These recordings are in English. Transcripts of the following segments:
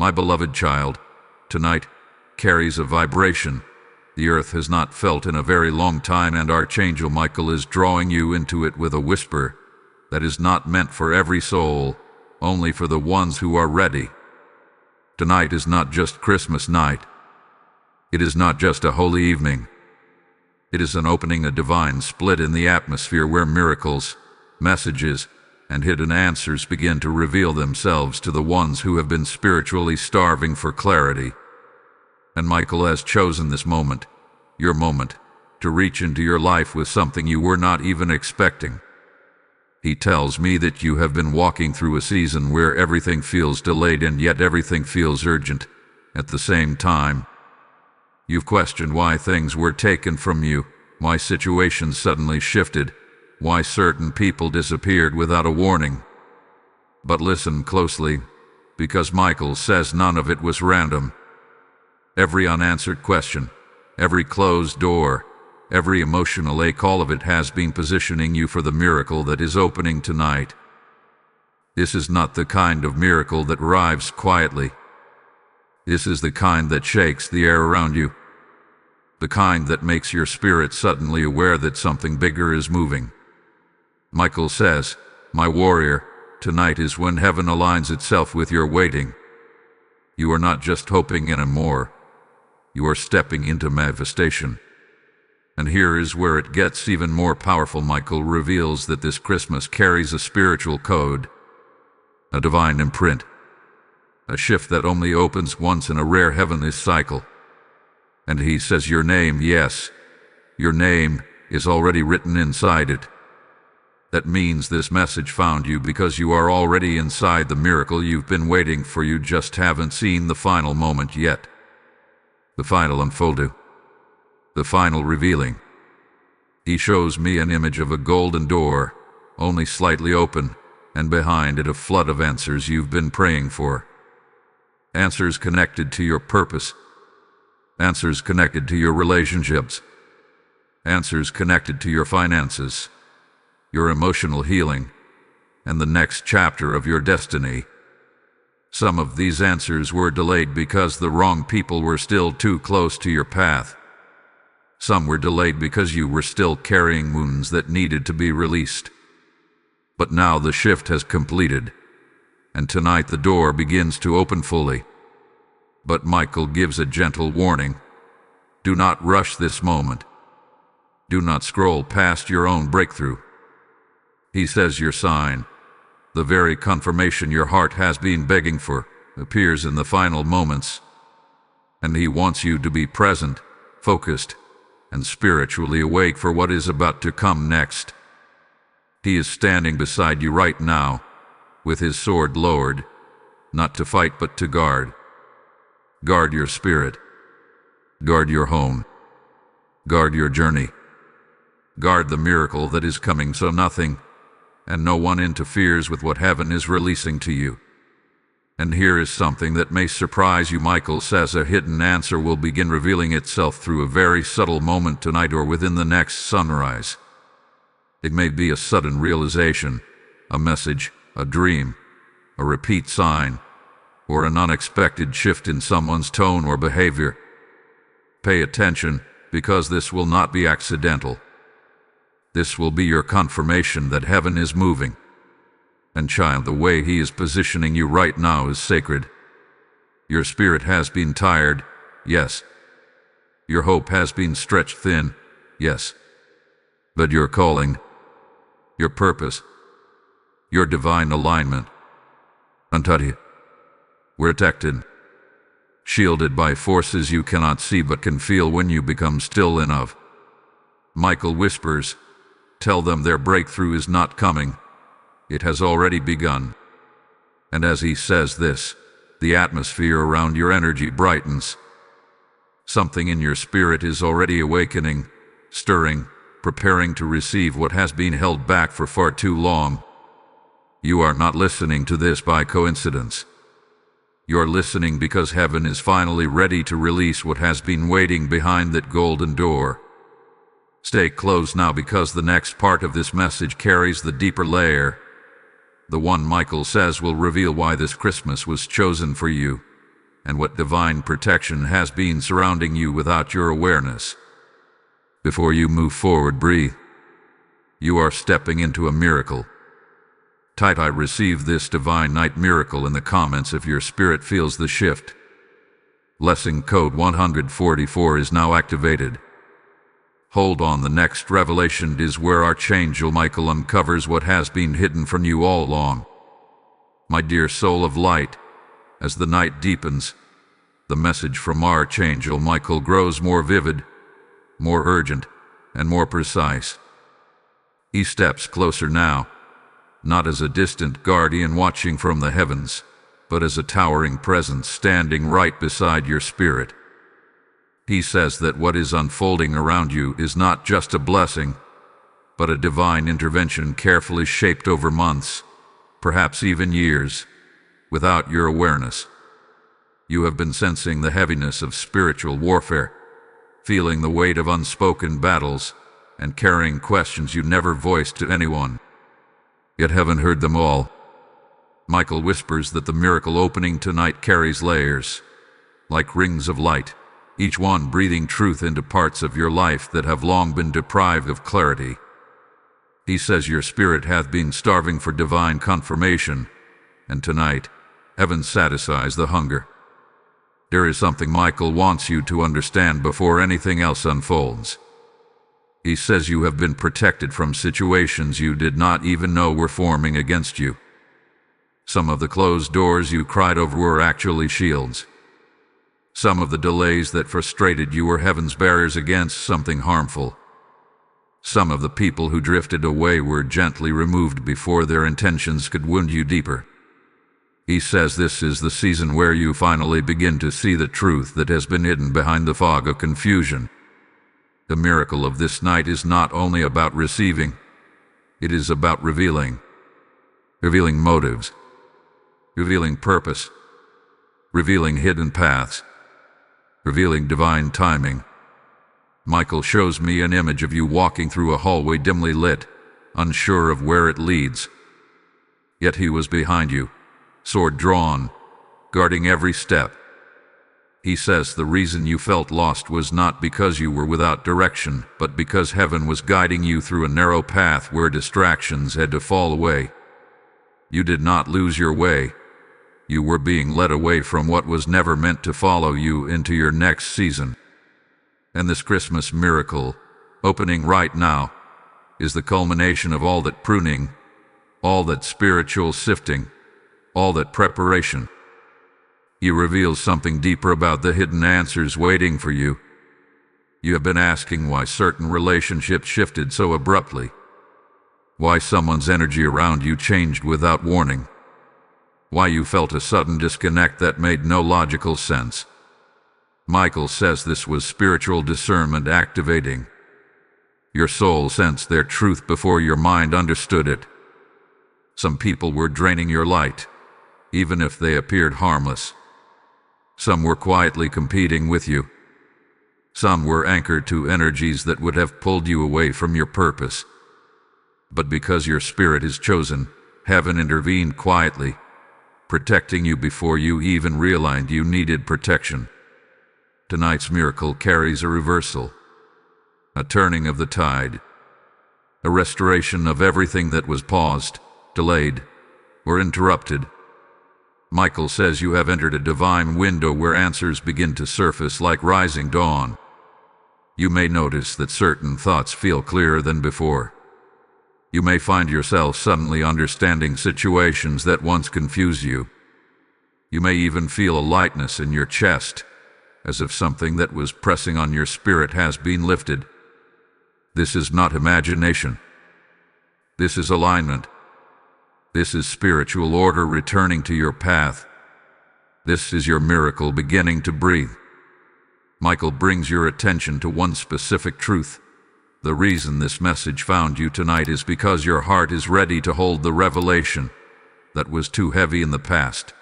My beloved child, tonight carries a vibration the earth has not felt in a very long time, and Archangel Michael is drawing you into it with a whisper that is not meant for every soul, only for the ones who are ready. Tonight is not just Christmas night. It is not just a holy evening. It is an opening, a divine split in the atmosphere where miracles, messages, and hidden answers begin to reveal themselves to the ones who have been spiritually starving for clarity. And Michael has chosen this moment, your moment, to reach into your life with something you were not even expecting. He tells me that you have been walking through a season where everything feels delayed and yet everything feels urgent at the same time. You've questioned why things were taken from you, why situations suddenly shifted, why certain people disappeared without a warning. But listen closely, because Michael says none of it was random. Every unanswered question, every closed door, every emotional ache, all of it has been positioning you for the miracle that is opening tonight. This is not the kind of miracle that arrives quietly. This is the kind that shakes the air around you. The kind that makes your spirit suddenly aware that something bigger is moving. Michael says, my warrior, tonight is when heaven aligns itself with your waiting. You are not just hoping anymore. You are stepping into manifestation. And here is where it gets even more powerful. Michael reveals that this Christmas carries a spiritual code, a divine imprint, a shift that only opens once in a rare heavenly cycle. And he says your name, yes, your name is already written inside it. That means this message found you because you are already inside the miracle you've been waiting for. You just haven't seen the final moment yet. The final unfolding, the final revealing. He shows me an image of a golden door, only slightly open, and behind it a flood of answers you've been praying for. Answers connected to your purpose. Answers connected to your relationships. Answers connected to your finances, your emotional healing, and the next chapter of your destiny. Some of these answers were delayed because the wrong people were still too close to your path. Some were delayed because you were still carrying wounds that needed to be released. But now the shift has completed, and tonight the door begins to open fully. But Michael gives a gentle warning. Do not rush this moment. Do not scroll past your own breakthrough. He says your sign, the very confirmation your heart has been begging for, appears in the final moments. And he wants you to be present, focused, and spiritually awake for what is about to come next. He is standing beside you right now, with his sword lowered, not to fight but to guard. Guard your spirit. Guard your home. Guard your journey. Guard the miracle that is coming so nothing and no one interferes with what heaven is releasing to you. And here is something that may surprise you. Michael says a hidden answer will begin revealing itself through a very subtle moment tonight or within the next sunrise. It may be a sudden realization, a message, a dream, a repeat sign, or an unexpected shift in someone's tone or behavior. Pay attention, because this will not be accidental. This will be your confirmation that heaven is moving. And child, the way he is positioning you right now is sacred. Your spirit has been tired, yes. Your hope has been stretched thin, yes. But your calling, your purpose, your divine alignment, untouched, we're protected, shielded by forces you cannot see but can feel when you become still enough. Michael whispers, tell them their breakthrough is not coming. It has already begun. And as he says this, the atmosphere around your energy brightens. Something in your spirit is already awakening, stirring, preparing to receive what has been held back for far too long. You are not listening to this by coincidence. You're listening because heaven is finally ready to release what has been waiting behind that golden door. Stay close now, because the next part of this message carries the deeper layer. The one Michael says will reveal why this Christmas was chosen for you. and what divine protection has been surrounding you without your awareness. Before you move forward, breathe. You are stepping into a miracle. Type "I receive this divine night miracle" in the comments if your spirit feels the shift. Blessing code 144 is now activated. Hold on, the next revelation is where Archangel Michael uncovers what has been hidden from you all along. My dear soul of light, as the night deepens, the message from Archangel Michael grows more vivid, more urgent, and more precise. He steps closer now, not as a distant guardian watching from the heavens, but as a towering presence standing right beside your spirit. He says that what is unfolding around you is not just a blessing, but a divine intervention carefully shaped over months, perhaps even years, without your awareness. You have been sensing the heaviness of spiritual warfare, feeling the weight of unspoken battles, and carrying questions you never voiced to anyone, yet haven't heard them all. Michael whispers that the miracle opening tonight carries layers, like rings of light, each one breathing truth into parts of your life that have long been deprived of clarity. He says your spirit hath been starving for divine confirmation, and tonight, heaven satisfies the hunger. There is something Michael wants you to understand before anything else unfolds. He says you have been protected from situations you did not even know were forming against you. Some of the closed doors you cried over were actually shields. Some of the delays that frustrated you were heaven's barriers against something harmful. Some of the people who drifted away were gently removed before their intentions could wound you deeper. He says this is the season where you finally begin to see the truth that has been hidden behind the fog of confusion. The miracle of this night is not only about receiving, it is about revealing. Revealing motives, revealing purpose, revealing hidden paths, revealing divine timing. Michael shows me an image of you walking through a hallway dimly lit, unsure of where it leads. Yet he was behind you, sword drawn, guarding every step. He says the reason you felt lost was not because you were without direction, but because heaven was guiding you through a narrow path where distractions had to fall away. You did not lose your way. You were being led away from what was never meant to follow you into your next season. And this Christmas miracle, opening right now, is the culmination of all that pruning, all that spiritual sifting, all that preparation. He reveals something deeper about the hidden answers waiting for you. You have been asking why certain relationships shifted so abruptly, why someone's energy around you changed without warning, why you felt a sudden disconnect that made no logical sense. Michael says this was spiritual discernment activating. Your soul sensed their truth before your mind understood it. Some people were draining your light, even if they appeared harmless. Some were quietly competing with you. Some were anchored to energies that would have pulled you away from your purpose. But because your spirit is chosen, heaven intervened quietly, protecting you before you even realized you needed protection. Tonight's miracle carries a reversal, a turning of the tide, a restoration of everything that was paused, delayed, or interrupted. Michael says you have entered a divine window where answers begin to surface like rising dawn. You may notice that certain thoughts feel clearer than before. You may find yourself suddenly understanding situations that once confused you. You may even feel a lightness in your chest, as if something that was pressing on your spirit has been lifted. This is not imagination. This is alignment. This is spiritual order returning to your path. This is your miracle beginning to breathe. Michael brings your attention to one specific truth. The reason this message found you tonight is because your heart is ready to hold the revelation that was too heavy in the past.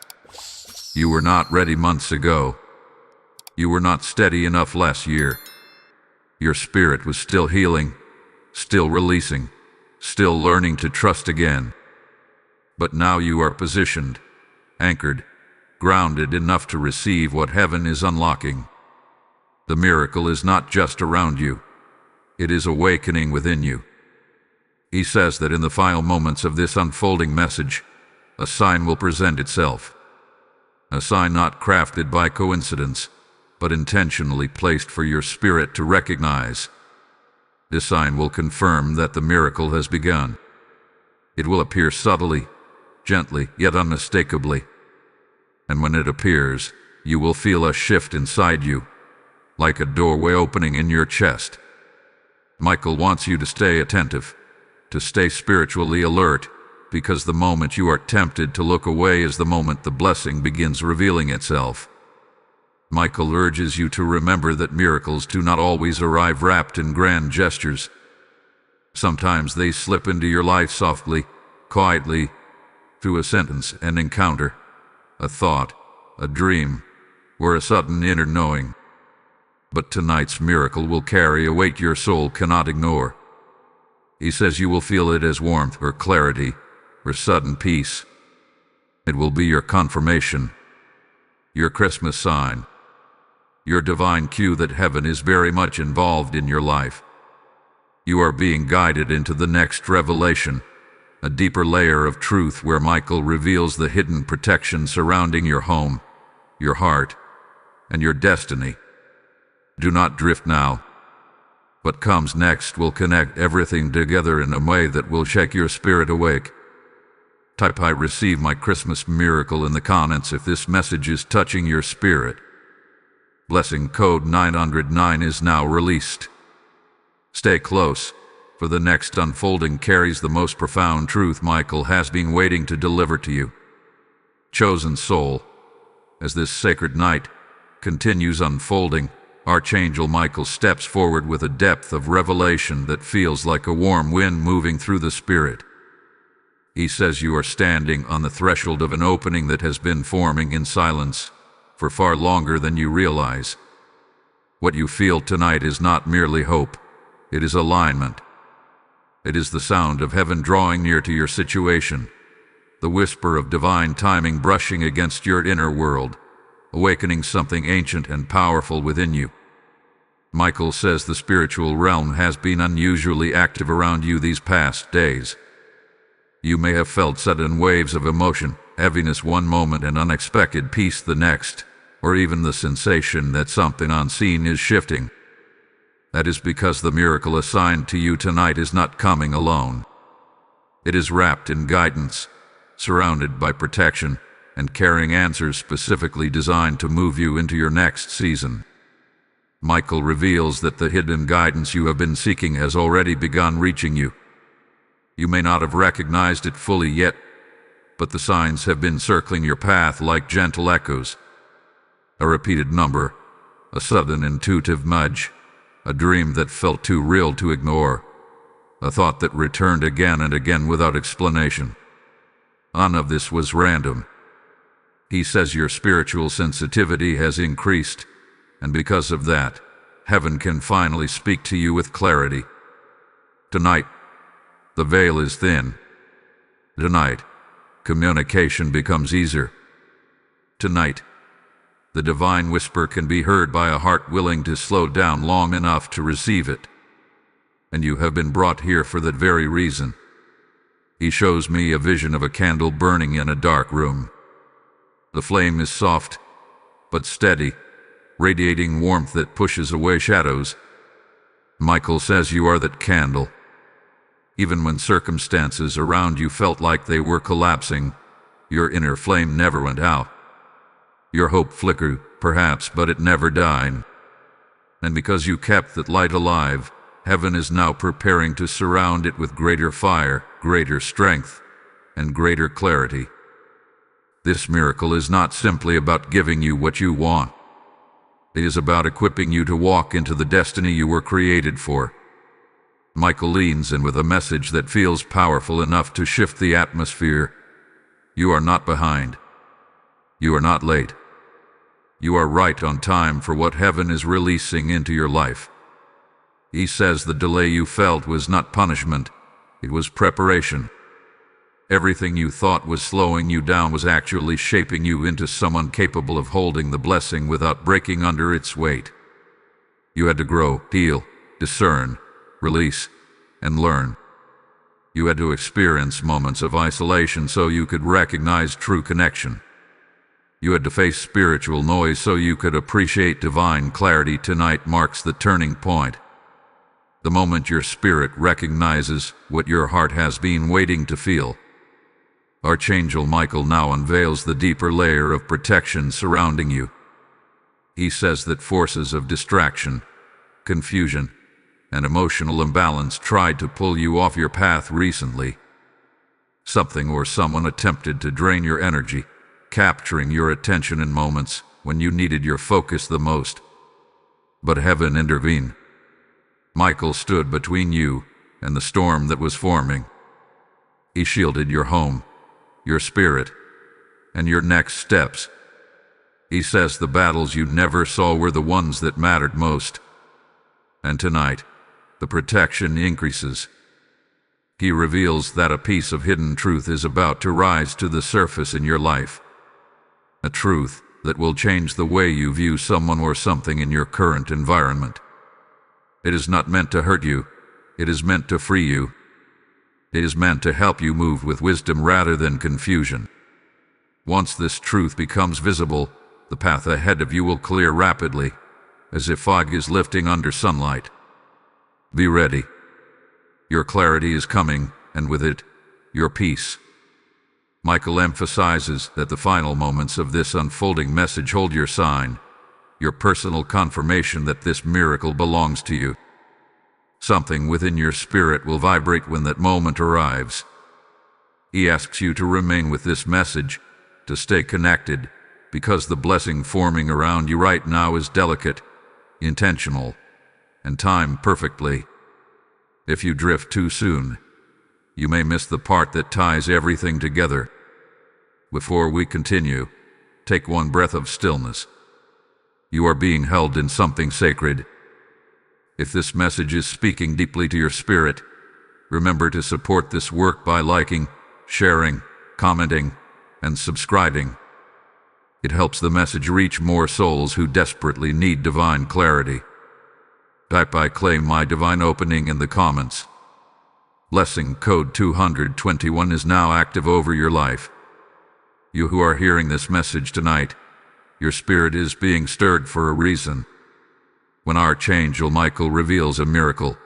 You were not ready months ago. You were not steady enough last year. Your spirit was still healing, still releasing, still learning to trust again. But now you are positioned, anchored, grounded enough to receive what heaven is unlocking. The miracle is not just around you. It is awakening within you. He says that in the final moments of this unfolding message, a sign will present itself. A sign not crafted by coincidence, but intentionally placed for your spirit to recognize. This sign will confirm that the miracle has begun. It will appear subtly, gently, yet unmistakably. And when it appears, you will feel a shift inside you, like a doorway opening in your chest. Michael wants you to stay attentive, to stay spiritually alert, because the moment you are tempted to look away is the moment the blessing begins revealing itself. Michael urges you to remember that miracles do not always arrive wrapped in grand gestures. Sometimes they slip into your life softly, quietly, through a sentence, an encounter, a thought, a dream, or a sudden inner knowing. But tonight's miracle will carry a weight your soul cannot ignore. He says you will feel it as warmth or clarity or sudden peace. It will be your confirmation, your Christmas sign, your divine cue that heaven is very much involved in your life. You are being guided into the next revelation, a deeper layer of truth where Michael reveals the hidden protection surrounding your home, your heart, and your destiny. Do not drift now. What comes next will connect everything together in a way that will shake your spirit awake. Type "I receive my Christmas miracle" in the comments if this message is touching your spirit. Blessing code 909 is now released. Stay close, for the next unfolding carries the most profound truth Michael has been waiting to deliver to you. Chosen soul, as this sacred night continues unfolding, Archangel Michael steps forward with a depth of revelation that feels like a warm wind moving through the spirit. He says you are standing on the threshold of an opening that has been forming in silence for far longer than you realize. What you feel tonight is not merely hope, it is alignment. It is the sound of heaven drawing near to your situation, the whisper of divine timing brushing against your inner world, awakening something ancient and powerful within you. Michael says the spiritual realm has been unusually active around you these past days. You may have felt sudden waves of emotion, heaviness one moment and unexpected peace the next, or even the sensation that something unseen is shifting. That is because the miracle assigned to you tonight is not coming alone. It is wrapped in guidance, surrounded by protection, and carrying answers specifically designed to move you into your next season. Michael reveals that the hidden guidance you have been seeking has already begun reaching you. You may not have recognized it fully yet, but the signs have been circling your path like gentle echoes. A repeated number, a sudden intuitive nudge, a dream that felt too real to ignore, a thought that returned again and again without explanation. None of this was random. He says your spiritual sensitivity has increased, and because of that, heaven can finally speak to you with clarity. Tonight, the veil is thin. Tonight, communication becomes easier. Tonight, the divine whisper can be heard by a heart willing to slow down long enough to receive it. And you have been brought here for that very reason. He shows me a vision of a candle burning in a dark room. The flame is soft, but steady, radiating warmth that pushes away shadows. Michael says you are that candle. Even when circumstances around you felt like they were collapsing, your inner flame never went out. Your hope flickered, perhaps, but it never died. And because you kept that light alive, heaven is now preparing to surround it with greater fire, greater strength, and greater clarity. This miracle is not simply about giving you what you want. It is about equipping you to walk into the destiny you were created for. Michael leans in with a message that feels powerful enough to shift the atmosphere. You are not behind. You are not late. You are right on time for what heaven is releasing into your life. He says the delay you felt was not punishment, it was preparation. Everything you thought was slowing you down was actually shaping you into someone capable of holding the blessing without breaking under its weight. You had to grow, heal, discern, release, and learn. You had to experience moments of isolation so you could recognize true connection. You had to face spiritual noise so you could appreciate divine clarity. Tonight marks the turning point. The moment your spirit recognizes what your heart has been waiting to feel. Archangel Michael now unveils the deeper layer of protection surrounding you. He says that forces of distraction, confusion, and emotional imbalance tried to pull you off your path recently. Something or someone attempted to drain your energy, capturing your attention in moments when you needed your focus the most. But heaven intervened. Michael stood between you and the storm that was forming. He shielded your home, your spirit, and your next steps. He says the battles you never saw were the ones that mattered most. And tonight, the protection increases. He reveals that a piece of hidden truth is about to rise to the surface in your life. A truth that will change the way you view someone or something in your current environment. It is not meant to hurt you. It is meant to free you. It is meant to help you move with wisdom rather than confusion. Once this truth becomes visible, the path ahead of you will clear rapidly, as if fog is lifting under sunlight. Be ready. Your clarity is coming, and with it, your peace. Michael emphasizes that the final moments of this unfolding message hold your sign, your personal confirmation that this miracle belongs to you. Something within your spirit will vibrate when that moment arrives. He asks you to remain with this message, to stay connected, because the blessing forming around you right now is delicate, intentional, and timed perfectly. If you drift too soon, you may miss the part that ties everything together. Before we continue, take one breath of stillness. You are being held in something sacred. If this message is speaking deeply to your spirit, remember to support this work by liking, sharing, commenting, and subscribing. It helps the message reach more souls who desperately need divine clarity. Type "I claim my divine opening" in the comments. Blessing code 221 is now active over your life. You who are hearing this message tonight, your spirit is being stirred for a reason. When Archangel Michael reveals a miracle,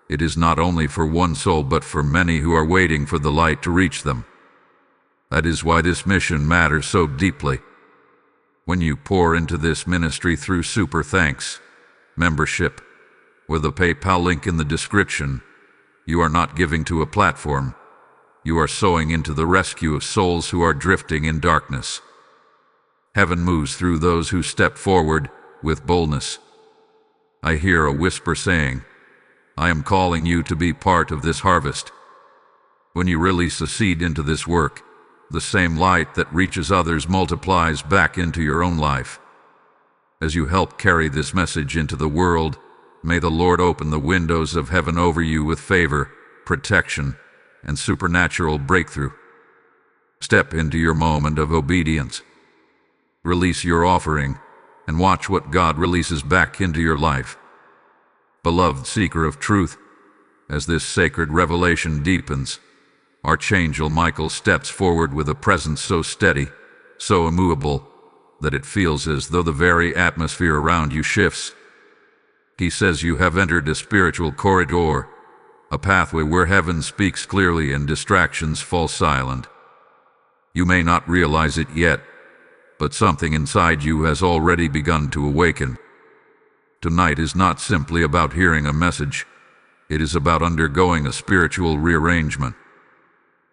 it is not only for one soul but for many who are waiting for the light to reach them. That is why this mission matters so deeply. When you pour into this ministry through Super Thanks, membership, or the PayPal link in the description, you are not giving to a platform. You are sowing into the rescue of souls who are drifting in darkness. Heaven moves through those who step forward with boldness. I hear a whisper saying, "I am calling you to be part of this harvest." When you release a seed into this work, the same light that reaches others multiplies back into your own life. As you help carry this message into the world, may the Lord open the windows of heaven over you with favor, protection, and supernatural breakthrough. Step into your moment of obedience. Release your offering, and watch what God releases back into your life. Beloved seeker of truth, as this sacred revelation deepens, Archangel Michael steps forward with a presence so steady, so immovable, that it feels as though the very atmosphere around you shifts. He says you have entered a spiritual corridor, a pathway where heaven speaks clearly and distractions fall silent. You may not realize it yet, but something inside you has already begun to awaken. Tonight is not simply about hearing a message. It is about undergoing a spiritual rearrangement.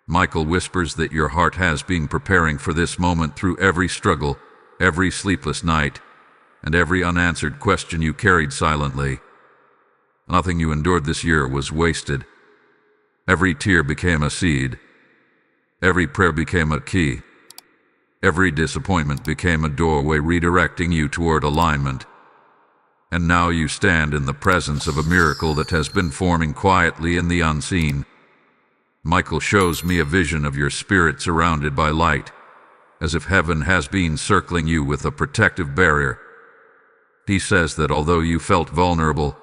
Michael whispers that your heart has been preparing for this moment through every struggle, every sleepless night, and every unanswered question you carried silently. Nothing you endured this year was wasted. Every tear became a seed. Every prayer became a key. Every disappointment became a doorway redirecting you toward alignment. And now you stand in the presence of a miracle that has been forming quietly in the unseen. Michael shows me a vision of your spirit surrounded by light, as if heaven has been circling you with a protective barrier. He says that although you felt vulnerable,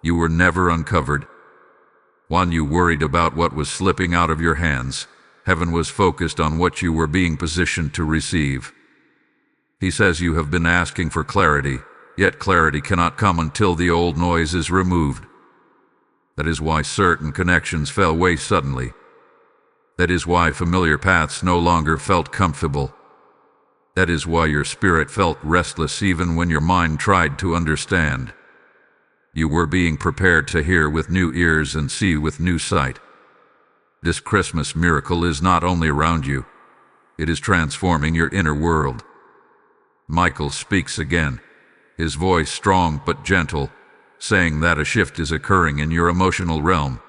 you were never uncovered. While you worried about what was slipping out of your hands, heaven was focused on what you were being positioned to receive. He says you have been asking for clarity, yet clarity cannot come until the old noise is removed. That is why certain connections fell away suddenly. That is why familiar paths no longer felt comfortable. That is why your spirit felt restless even when your mind tried to understand. You were being prepared to hear with new ears and see with new sight. This Christmas miracle is not only around you, it is transforming your inner world. Michael speaks again, his voice strong but gentle, saying that a shift is occurring in your emotional realm.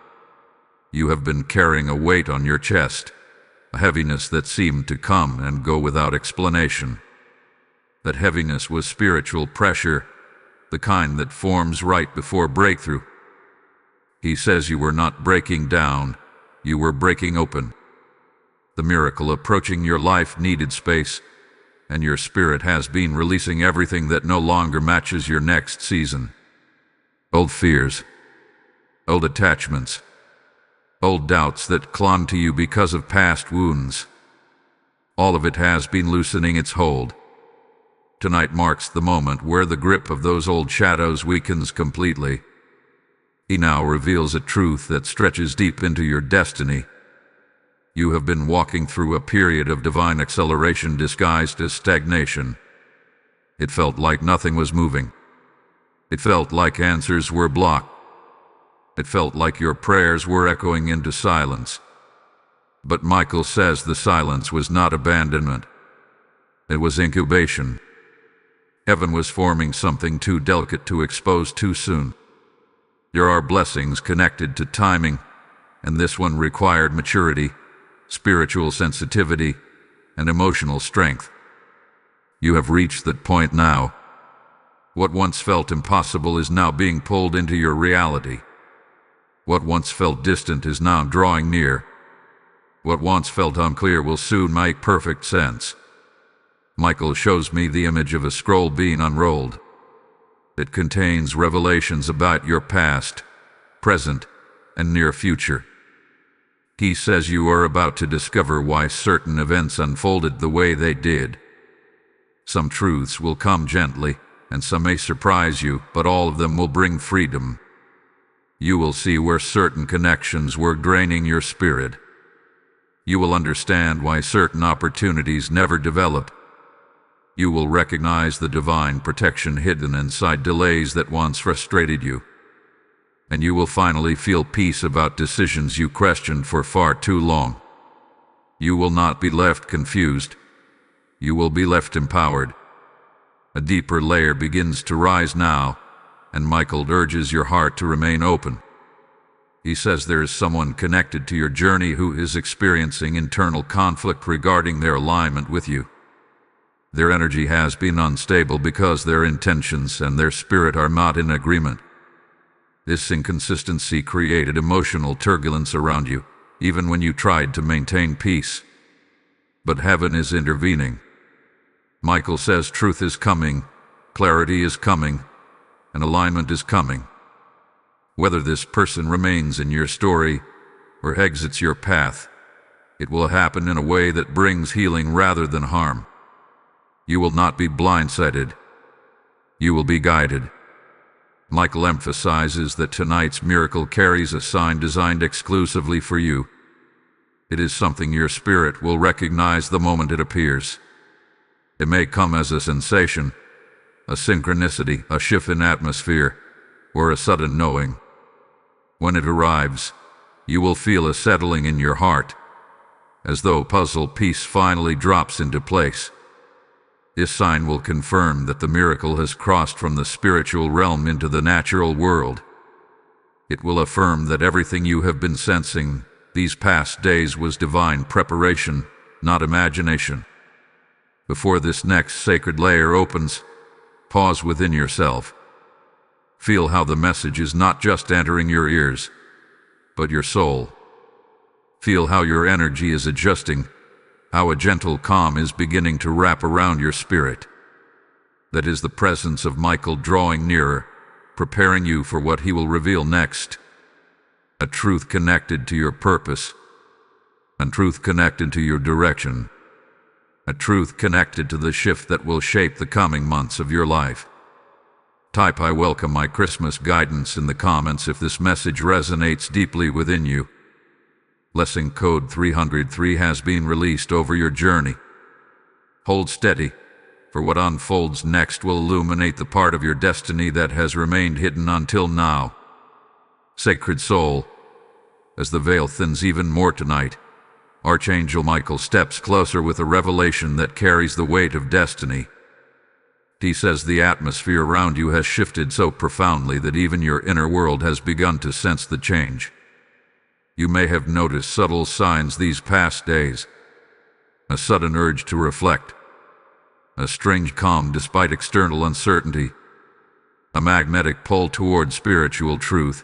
You have been carrying a weight on your chest, a heaviness that seemed to come and go without explanation. That heaviness was spiritual pressure, the kind that forms right before breakthrough. He says you were not breaking down, you were breaking open. The miracle approaching your life needed space, and your spirit has been releasing everything that no longer matches your next season. Old fears, old attachments, old doubts that clung to you because of past wounds. All of it has been loosening its hold. Tonight marks the moment where the grip of those old shadows weakens completely. He now reveals a truth that stretches deep into your destiny. You have been walking through a period of divine acceleration disguised as stagnation. It felt like nothing was moving. It felt like answers were blocked. It felt like your prayers were echoing into silence. But Michael says the silence was not abandonment. It was incubation. Heaven was forming something too delicate to expose too soon. There are blessings connected to timing, and this one required maturity, spiritual sensitivity, and emotional strength. You have reached that point now. What once felt impossible is now being pulled into your reality. What once felt distant is now drawing near. What once felt unclear will soon make perfect sense. Michael shows me the image of a scroll being unrolled. It contains revelations about your past, present, and near future. He says you are about to discover why certain events unfolded the way they did. Some truths will come gently, and some may surprise you, but all of them will bring freedom. You will see where certain connections were draining your spirit. You will understand why certain opportunities never developed. You will recognize the divine protection hidden inside delays that once frustrated you. And you will finally feel peace about decisions you questioned for far too long. You will not be left confused. You will be left empowered. A deeper layer begins to rise now, and Michael urges your heart to remain open. He says there is someone connected to your journey who is experiencing internal conflict regarding their alignment with you. Their energy has been unstable because their intentions and their spirit are not in agreement. This inconsistency created emotional turbulence around you, even when you tried to maintain peace. But heaven is intervening. Michael says truth is coming, clarity is coming, and alignment is coming. Whether this person remains in your story or exits your path, it will happen in a way that brings healing rather than harm. You will not be blindsided. You will be guided. Michael emphasizes that tonight's miracle carries a sign designed exclusively for you. It is something your spirit will recognize the moment it appears. It may come as a sensation, a synchronicity, a shift in atmosphere, or a sudden knowing. When it arrives, you will feel a settling in your heart, as though a puzzle piece finally drops into place. This sign will confirm that the miracle has crossed from the spiritual realm into the natural world. It will affirm that everything you have been sensing these past days was divine preparation, not imagination. Before this next sacred layer opens, pause within yourself. Feel how the message is not just entering your ears, but your soul. Feel how your energy is adjusting, how a gentle calm is beginning to wrap around your spirit. That is the presence of Michael drawing nearer, preparing you for what he will reveal next. A truth connected to your purpose, a truth connected to your direction, a truth connected to the shift that will shape the coming months of your life. Type "I welcome my Christmas guidance" in the comments if this message resonates deeply within you. Lesson code 303 has been released over your journey. Hold steady, for what unfolds next will illuminate the part of your destiny that has remained hidden until now. Sacred soul, as the veil thins even more tonight, Archangel Michael steps closer with a revelation that carries the weight of destiny. He says the atmosphere around you has shifted so profoundly that even your inner world has begun to sense the change. You may have noticed subtle signs these past days. A sudden urge to reflect. A strange calm despite external uncertainty. A magnetic pull toward spiritual truth.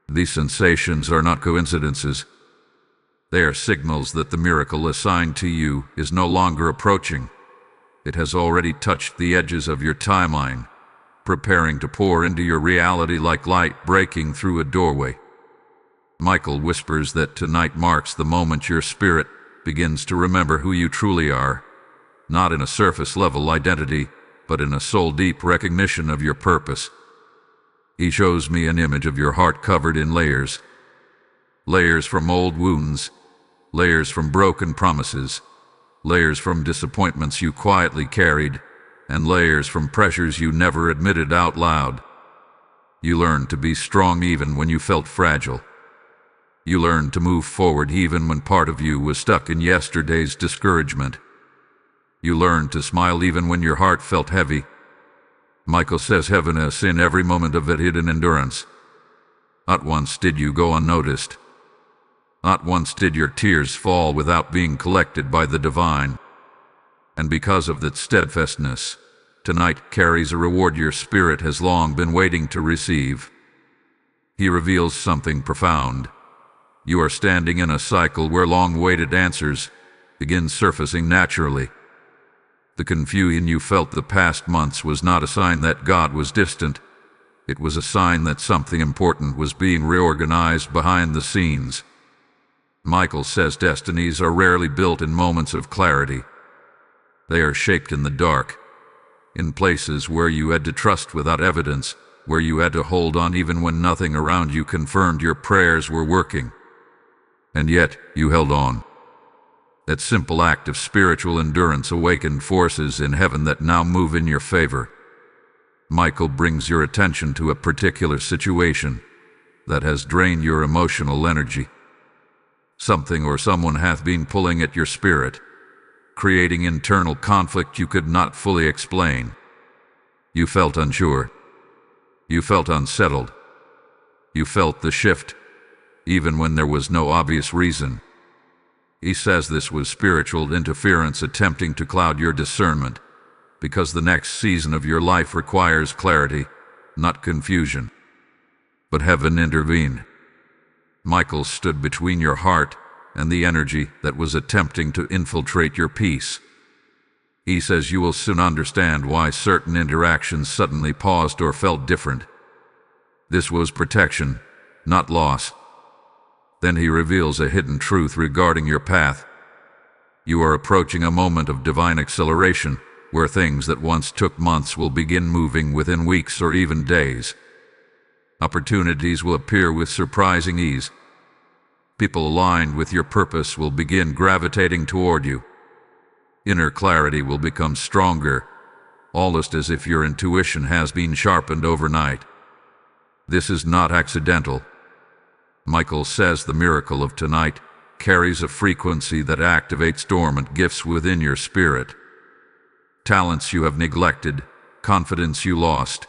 These sensations are not coincidences. They are signals that the miracle assigned to you is no longer approaching. It has already touched the edges of your timeline, preparing to pour into your reality like light breaking through a doorway. Michael whispers that tonight marks the moment your spirit begins to remember who you truly are, not in a surface-level identity, but in a soul-deep recognition of your purpose. He shows me an image of your heart covered in layers. Layers from old wounds, layers from broken promises, layers from disappointments you quietly carried, and layers from pressures you never admitted out loud. You learned to be strong even when you felt fragile. You learned to move forward even when part of you was stuck in yesterday's discouragement. You learned to smile even when your heart felt heavy. Michael says heaviness in every moment of that hidden endurance. Not once did you go unnoticed. Not once did your tears fall without being collected by the divine. And because of that steadfastness, tonight carries a reward your spirit has long been waiting to receive. He reveals something profound. You are standing in a cycle where long-awaited answers begin surfacing naturally. The confusion you felt the past months was not a sign that God was distant. It was a sign that something important was being reorganized behind the scenes. Michael says destinies are rarely built in moments of clarity. They are shaped in the dark, in places where you had to trust without evidence, where you had to hold on even when nothing around you confirmed your prayers were working. And yet, you held on. That simple act of spiritual endurance awakened forces in heaven that now move in your favor. Michael brings your attention to a particular situation that has drained your emotional energy. Something or someone hath been pulling at your spirit, creating internal conflict you could not fully explain. You felt unsure. You felt unsettled. You felt the shift, even when there was no obvious reason. He says this was spiritual interference attempting to cloud your discernment, because the next season of your life requires clarity, not confusion. But heaven intervened. Michael stood between your heart and the energy that was attempting to infiltrate your peace. He says you will soon understand why certain interactions suddenly paused or felt different. This was protection, not loss. Then he reveals a hidden truth regarding your path. You are approaching a moment of divine acceleration, where things that once took months will begin moving within weeks or even days. Opportunities will appear with surprising ease. People aligned with your purpose will begin gravitating toward you. Inner clarity will become stronger, almost as if your intuition has been sharpened overnight. This is not accidental. Michael says the miracle of tonight carries a frequency that activates dormant gifts within your spirit. Talents you have neglected, confidence you lost,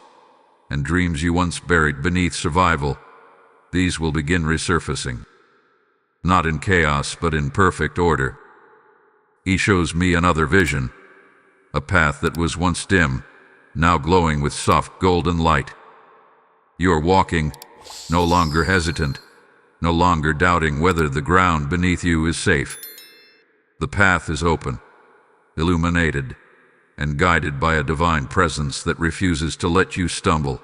and dreams you once buried beneath survival, these will begin resurfacing. Not in chaos, but in perfect order. He shows me another vision, a path that was once dim, now glowing with soft golden light. You are walking, no longer hesitant, no longer doubting whether the ground beneath you is safe. The path is open, illuminated, and guided by a divine presence that refuses to let you stumble.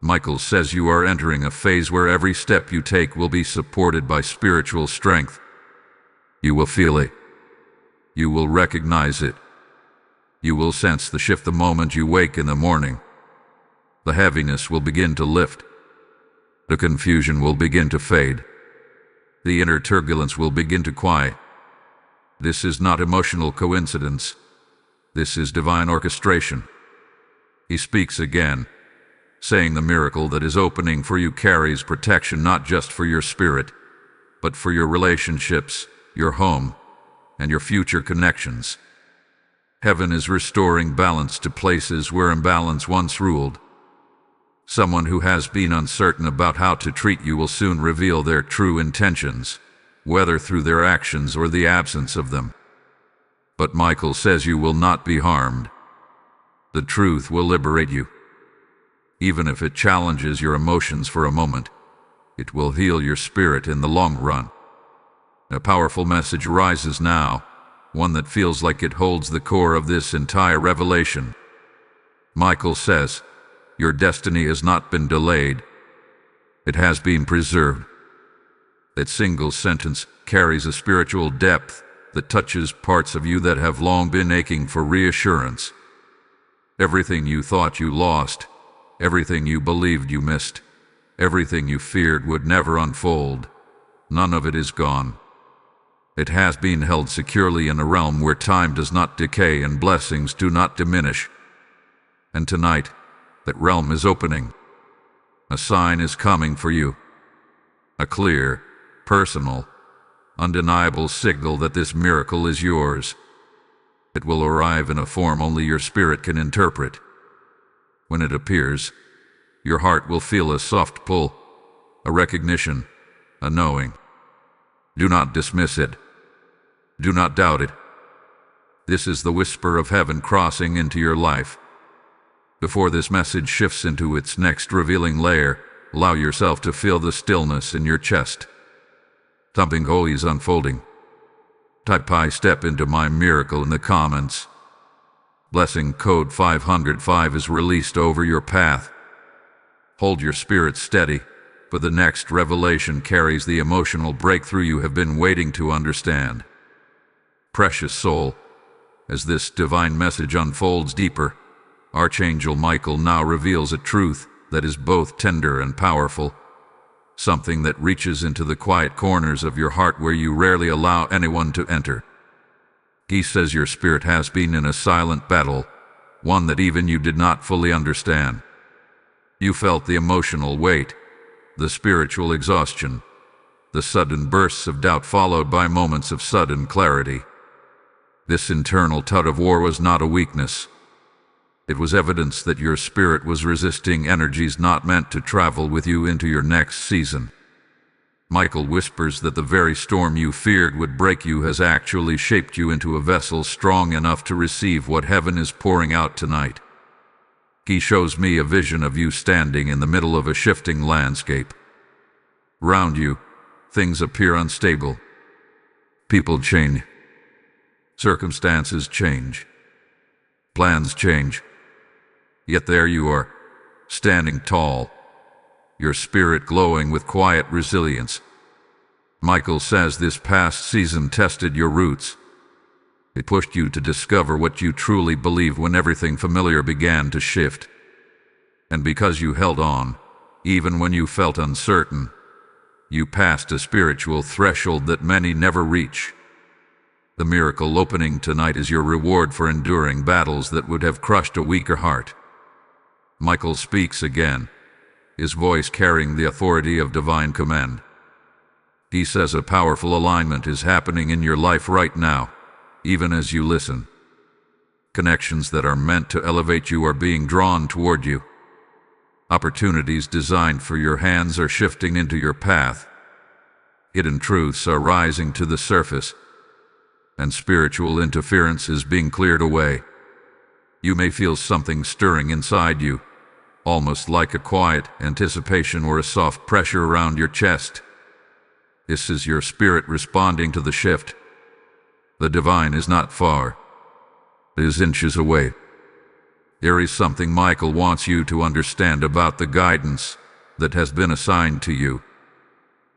Michael says you are entering a phase where every step you take will be supported by spiritual strength. You will feel it. You will recognize it. You will sense the shift the moment you wake in the morning. The heaviness will begin to lift. The confusion will begin to fade. The inner turbulence will begin to quiet. This is not emotional coincidence. This is divine orchestration. He speaks again, saying the miracle that is opening for you carries protection not just for your spirit, but for your relationships, your home, and your future connections. Heaven is restoring balance to places where imbalance once ruled. Someone who has been uncertain about how to treat you will soon reveal their true intentions, whether through their actions or the absence of them. But Michael says you will not be harmed. The truth will liberate you. Even if it challenges your emotions for a moment, it will heal your spirit in the long run. A powerful message rises now, one that feels like it holds the core of this entire revelation. Michael says, your destiny has not been delayed. It has been preserved. That single sentence carries a spiritual depth that touches parts of you that have long been aching for reassurance. Everything you thought you lost, everything you believed you missed, everything you feared would never unfold, none of it is gone. It has been held securely in a realm where time does not decay and blessings do not diminish. And tonight, that realm is opening. A sign is coming for you. A clear, personal, undeniable signal that this miracle is yours. It will arrive in a form only your spirit can interpret. When it appears, your heart will feel a soft pull, a recognition, a knowing. Do not dismiss it. Do not doubt it. This is the whisper of heaven crossing into your life. Before this message shifts into its next revealing layer, allow yourself to feel the stillness in your chest. Something holy is unfolding. Type I step into my miracle in the comments. Blessing code 505 is released over your path. Hold your spirit steady, for the next revelation carries the emotional breakthrough you have been waiting to understand. Precious soul, as this divine message unfolds deeper, Archangel Michael now reveals a truth that is both tender and powerful, something that reaches into the quiet corners of your heart where you rarely allow anyone to enter. He says your spirit has been in a silent battle, one that even you did not fully understand. You felt the emotional weight, the spiritual exhaustion, the sudden bursts of doubt followed by moments of sudden clarity. This internal tug-of-war was not a weakness. It was evidence that your spirit was resisting energies not meant to travel with you into your next season. Michael whispers that the very storm you feared would break you has actually shaped you into a vessel strong enough to receive what heaven is pouring out tonight. He shows me a vision of you standing in the middle of a shifting landscape. Round you, things appear unstable. People change. Circumstances change. Plans change. Yet there you are, standing tall, your spirit glowing with quiet resilience. Michael says this past season tested your roots. It pushed you to discover what you truly believe when everything familiar began to shift. And because you held on, even when you felt uncertain, you passed a spiritual threshold that many never reach. The miracle opening tonight is your reward for enduring battles that would have crushed a weaker heart. Michael speaks again, his voice carrying the authority of divine command. He says a powerful alignment is happening in your life right now, even as you listen. Connections that are meant to elevate you are being drawn toward you. Opportunities designed for your hands are shifting into your path. Hidden truths are rising to the surface, and spiritual interference is being cleared away. You may feel something stirring inside you, almost like a quiet anticipation or a soft pressure around your chest. This is your spirit responding to the shift. The divine is not far. It is inches away. There is something Michael wants you to understand about the guidance that has been assigned to you.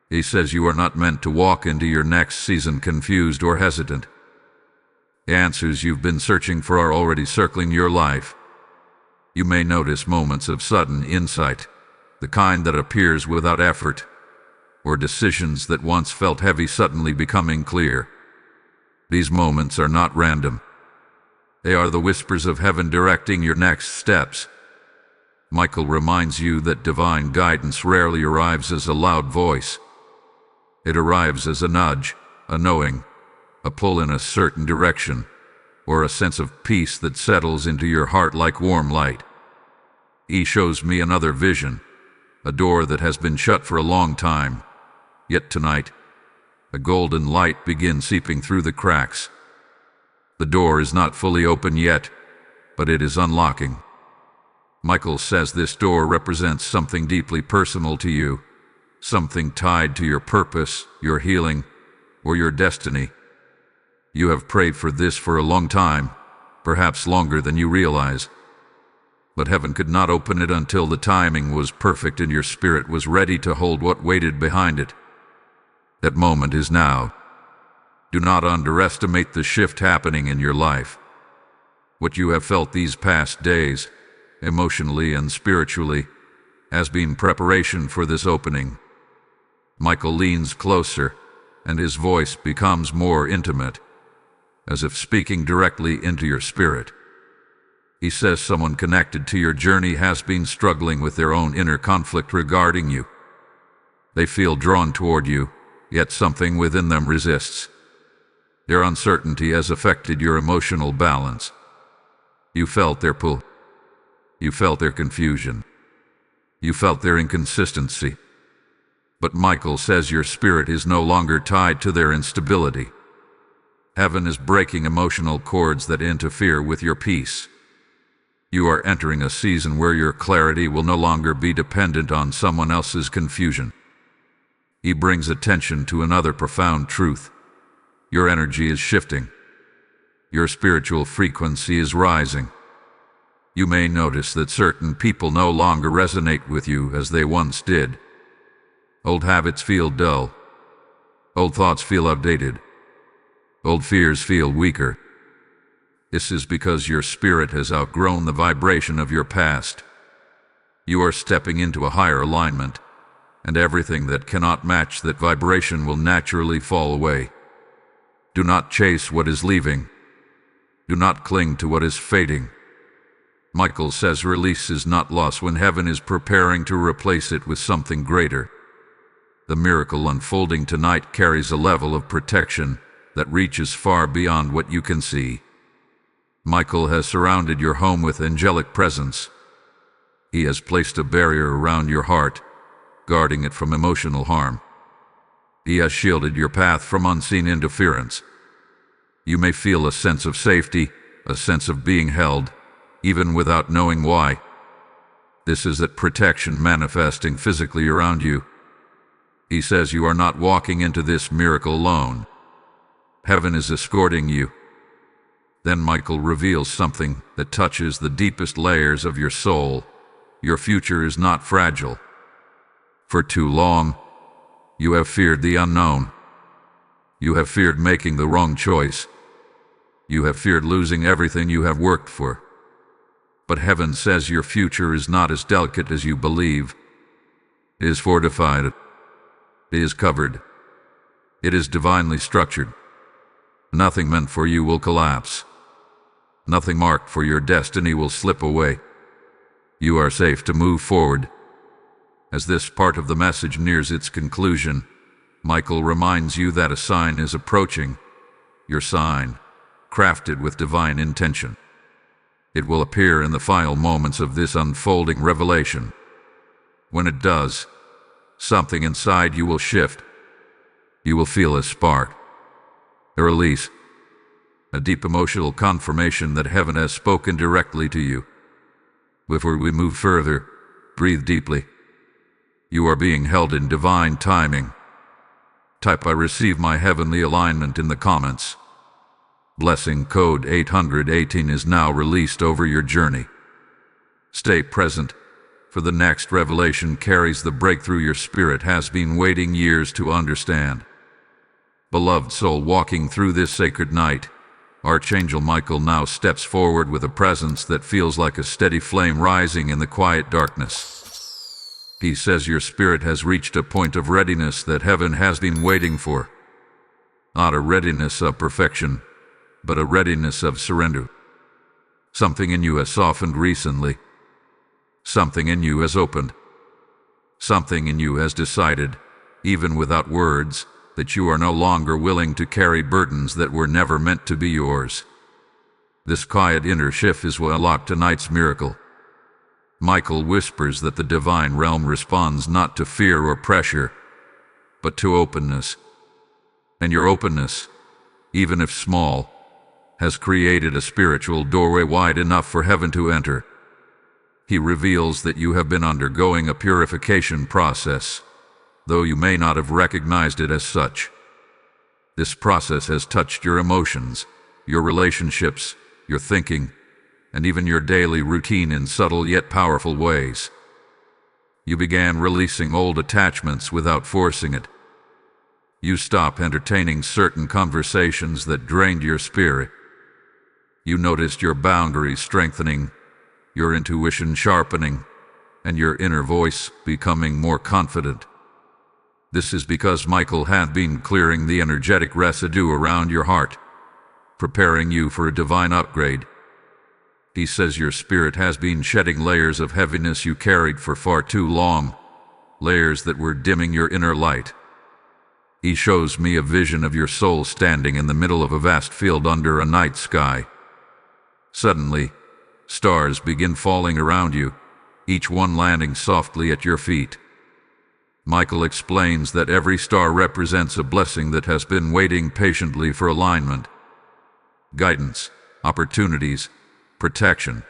He says you are not meant to walk into your next season confused or hesitant. The answers you've been searching for are already circling your life. You may notice moments of sudden insight, the kind that appears without effort, or decisions that once felt heavy suddenly becoming clear. These moments are not random. They are the whispers of heaven directing your next steps. Michael reminds you that divine guidance rarely arrives as a loud voice. It arrives as a nudge, a knowing, a pull in a certain direction, or a sense of peace that settles into your heart like warm light. He shows me another vision, a door that has been shut for a long time, yet tonight, a golden light begins seeping through the cracks. The door is not fully open yet, but it is unlocking. Michael says this door represents something deeply personal to you, something tied to your purpose, your healing, or your destiny. You have prayed for this for a long time, perhaps longer than you realize. But heaven could not open it until the timing was perfect and your spirit was ready to hold what waited behind it. That moment is now. Do not underestimate the shift happening in your life. What you have felt these past days, emotionally and spiritually, has been preparation for this opening. Michael leans closer, and his voice becomes more intimate, as if speaking directly into your spirit. He says someone connected to your journey has been struggling with their own inner conflict regarding you. They feel drawn toward you, yet something within them resists. Their uncertainty has affected your emotional balance. You felt their pull. You felt their confusion. You felt their inconsistency. But Michael says your spirit is no longer tied to their instability. Heaven is breaking emotional cords that interfere with your peace. You are entering a season where your clarity will no longer be dependent on someone else's confusion. He brings attention to another profound truth. Your energy is shifting. Your spiritual frequency is rising. You may notice that certain people no longer resonate with you as they once did. Old habits feel dull. Old thoughts feel outdated. Old fears feel weaker. This is because your spirit has outgrown the vibration of your past. You are stepping into a higher alignment, and everything that cannot match that vibration will naturally fall away. Do not chase what is leaving. Do not cling to what is fading. Michael says release is not loss when heaven is preparing to replace it with something greater. The miracle unfolding tonight carries a level of protection that reaches far beyond what you can see. Michael has surrounded your home with angelic presence. He has placed a barrier around your heart, guarding it from emotional harm. He has shielded your path from unseen interference. You may feel a sense of safety, a sense of being held, even without knowing why. This is that protection manifesting physically around you. He says you are not walking into this miracle alone. Heaven is escorting you. Then Michael reveals something that touches the deepest layers of your soul. Your future is not fragile. For too long, you have feared the unknown. You have feared making the wrong choice. You have feared losing everything you have worked for. But heaven says your future is not as delicate as you believe. It is fortified. It is covered. It is divinely structured. Nothing meant for you will collapse. Nothing marked for your destiny will slip away. You are safe to move forward. As this part of the message nears its conclusion, Michael reminds you that a sign is approaching. Your sign, crafted with divine intention. It will appear in the final moments of this unfolding revelation. When it does, something inside you will shift. You will feel a spark, a release, a deep emotional confirmation that heaven has spoken directly to you. Before we move further, breathe deeply. You are being held in divine timing. type "I receive my heavenly alignment" in the comments. Blessing code 818 is now released over your journey. Stay present, for the next revelation carries the breakthrough your spirit has been waiting years to understand. Beloved soul, walking through this sacred night, Archangel Michael now steps forward with a presence that feels like a steady flame rising in the quiet darkness. He says your spirit has reached a point of readiness that heaven has been waiting for. Not a readiness of perfection, but a readiness of surrender. Something in you has softened recently. Something in you has opened. Something in you has decided, even without words, that you are no longer willing to carry burdens that were never meant to be yours. This quiet inner shift is what unlocked tonight's miracle. Michael whispers that the divine realm responds not to fear or pressure, but to openness. And your openness, even if small, has created a spiritual doorway wide enough for heaven to enter. He reveals that you have been undergoing a purification process, though you may not have recognized it as such. This process has touched your emotions, your relationships, your thinking, and even your daily routine in subtle yet powerful ways. You began releasing old attachments without forcing it. You stopped entertaining certain conversations that drained your spirit. You noticed your boundaries strengthening, your intuition sharpening, and your inner voice becoming more confident. This is because Michael had been clearing the energetic residue around your heart, preparing you for a divine upgrade. He says your spirit has been shedding layers of heaviness you carried for far too long, layers that were dimming your inner light. He shows me a vision of your soul standing in the middle of a vast field under a night sky. Suddenly, stars begin falling around you, each one landing softly at your feet. Michael explains that every star represents a blessing that has been waiting patiently for alignment. Guidance, opportunities, protection,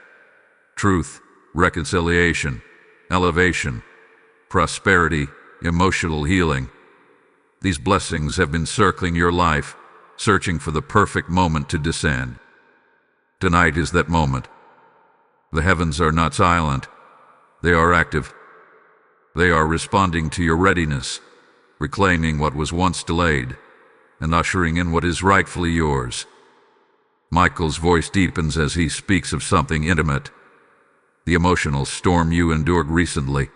truth, reconciliation, elevation, prosperity, emotional healing. These blessings have been circling your life, searching for the perfect moment to descend. Tonight is that moment. The heavens are not silent. They are active. They are responding to your readiness, reclaiming what was once delayed, and ushering in what is rightfully yours. Michael's voice deepens as he speaks of something intimate, the emotional storm you endured recently.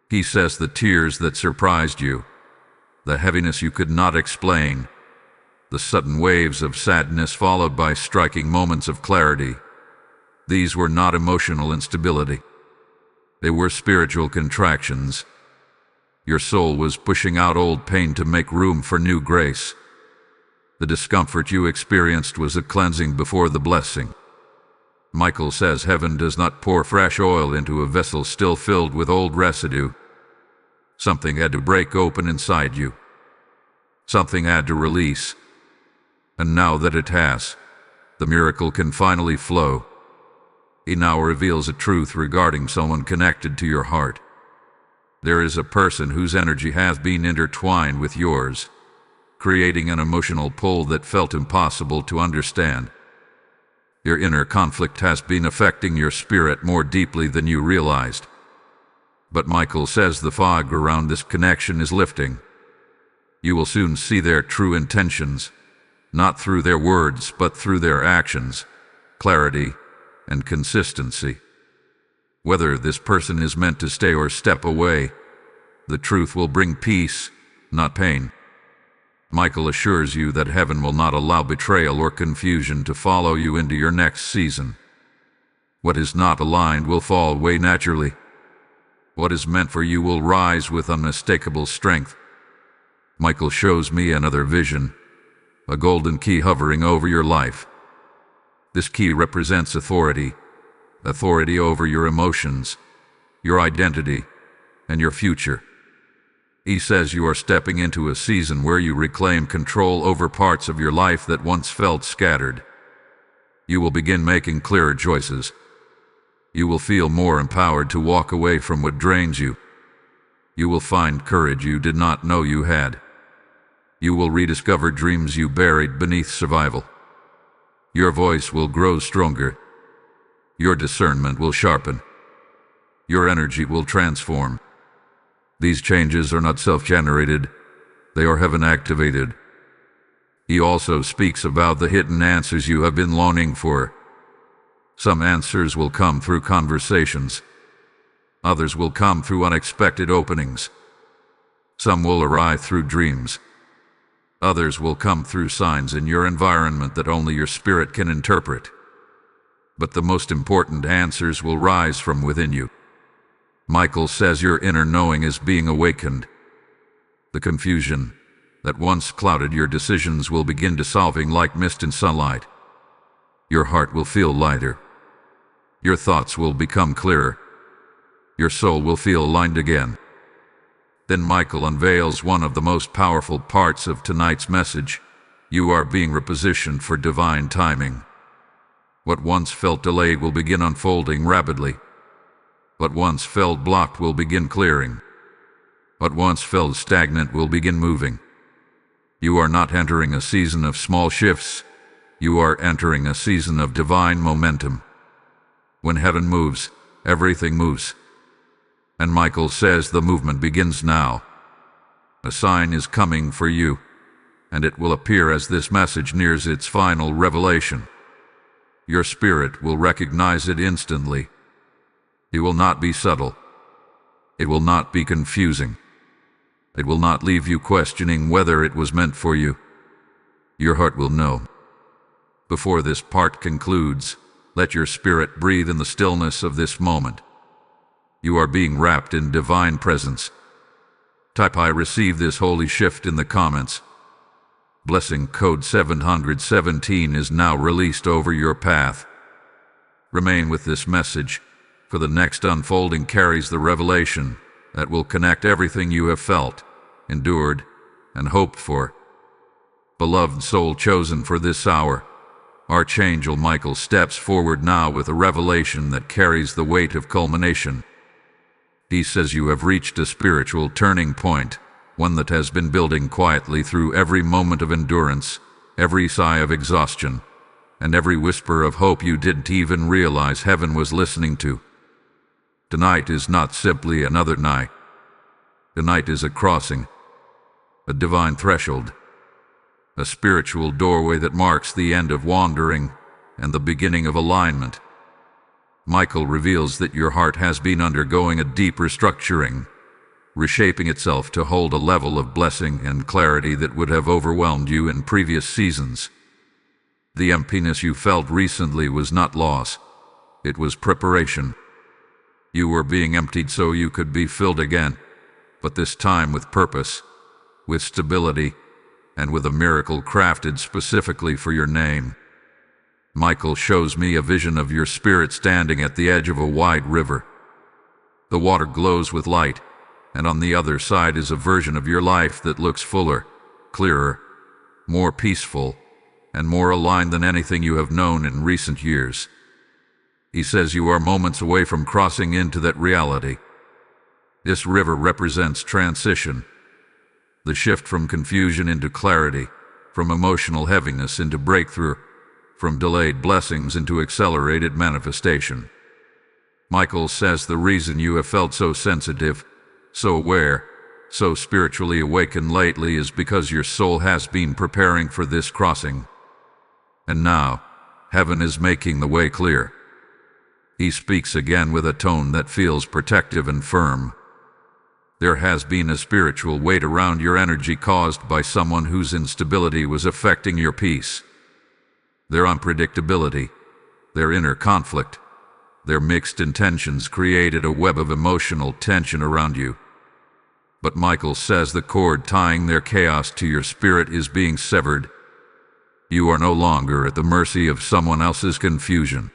He says the tears that surprised you, the heaviness you could not explain, the sudden waves of sadness followed by striking moments of clarity. These were not emotional instability. They were spiritual contractions. Your soul was pushing out old pain to make room for new grace. The discomfort you experienced was a cleansing before the blessing. Michael says heaven does not pour fresh oil into a vessel still filled with old residue. Something had to break open inside you. Something had to release. And now that it has, the miracle can finally flow. He now reveals a truth regarding someone connected to your heart. There is a person whose energy has been intertwined with yours, creating an emotional pull that felt impossible to understand. Your inner conflict has been affecting your spirit more deeply than you realized. But Michael says the fog around this connection is lifting. You will soon see their true intentions, not through their words, but through their actions, clarity, and consistency. Whether this person is meant to stay or step away, the truth will bring peace, not pain. Michael assures you that heaven will not allow betrayal or confusion to follow you into your next season. What is not aligned will fall away naturally. What is meant for you will rise with unmistakable strength. Michael shows me another vision, a golden key hovering over your life. This key represents authority over your emotions, your identity, and your future. He says you are stepping into a season where you reclaim control over parts of your life that once felt scattered. You will begin making clearer choices. You will feel more empowered to walk away from what drains you. You will find courage you did not know you had. You will rediscover dreams you buried beneath survival. Your voice will grow stronger. Your discernment will sharpen. Your energy will transform. These changes are not self-generated. They are heaven-activated. He also speaks about the hidden answers you have been longing for. Some answers will come through conversations. Others will come through unexpected openings. Some will arrive through dreams. Others will come through signs in your environment that only your spirit can interpret. But the most important answers will rise from within you. Michael says your inner knowing is being awakened. The confusion that once clouded your decisions will begin dissolving like mist in sunlight. Your heart will feel lighter. Your thoughts will become clearer. Your soul will feel aligned again. Then Michael unveils one of the most powerful parts of tonight's message. You are being repositioned for divine timing. What once felt delayed will begin unfolding rapidly. What once felt blocked will begin clearing. What once felt stagnant will begin moving. You are not entering a season of small shifts. You are entering a season of divine momentum. When heaven moves, everything moves. And Michael says the movement begins now. A sign is coming for you, and it will appear as this message nears its final revelation. Your spirit will recognize it instantly. It will not be subtle. It will not be confusing. It will not leave you questioning whether it was meant for you. Your heart will know. Before this part concludes, let your spirit breathe in the stillness of this moment. You are being wrapped in divine presence. Type I receive this holy shift in the comments. Blessing code 717 is now released over your path. Remain with this message, for the next unfolding carries the revelation that will connect everything you have felt, endured, and hoped for. Beloved soul chosen for this hour, Archangel Michael steps forward now with a revelation that carries the weight of culmination. He says you have reached a spiritual turning point, one that has been building quietly through every moment of endurance, every sigh of exhaustion, and every whisper of hope you didn't even realize heaven was listening to. Tonight is not simply another night. Tonight is a crossing, a divine threshold, a spiritual doorway that marks the end of wandering and the beginning of alignment. Michael reveals that your heart has been undergoing a deep restructuring, reshaping itself to hold a level of blessing and clarity that would have overwhelmed you in previous seasons. The emptiness you felt recently was not loss, it was preparation. You were being emptied so you could be filled again, but this time with purpose, with stability, and with a miracle crafted specifically for your name. Michael shows me a vision of your spirit standing at the edge of a wide river. The water glows with light, and on the other side is a version of your life that looks fuller, clearer, more peaceful, and more aligned than anything you have known in recent years. He says you are moments away from crossing into that reality. This river represents transition, the shift from confusion into clarity, from emotional heaviness into breakthrough, from delayed blessings into accelerated manifestation. Michael says the reason you have felt so sensitive, so aware, so spiritually awakened lately is because your soul has been preparing for this crossing. And now, heaven is making the way clear. He speaks again with a tone that feels protective and firm. There has been a spiritual weight around your energy caused by someone whose instability was affecting your peace. Their unpredictability, their inner conflict, their mixed intentions created a web of emotional tension around you. But Michael says the cord tying their chaos to your spirit is being severed. You are no longer at the mercy of someone else's confusion.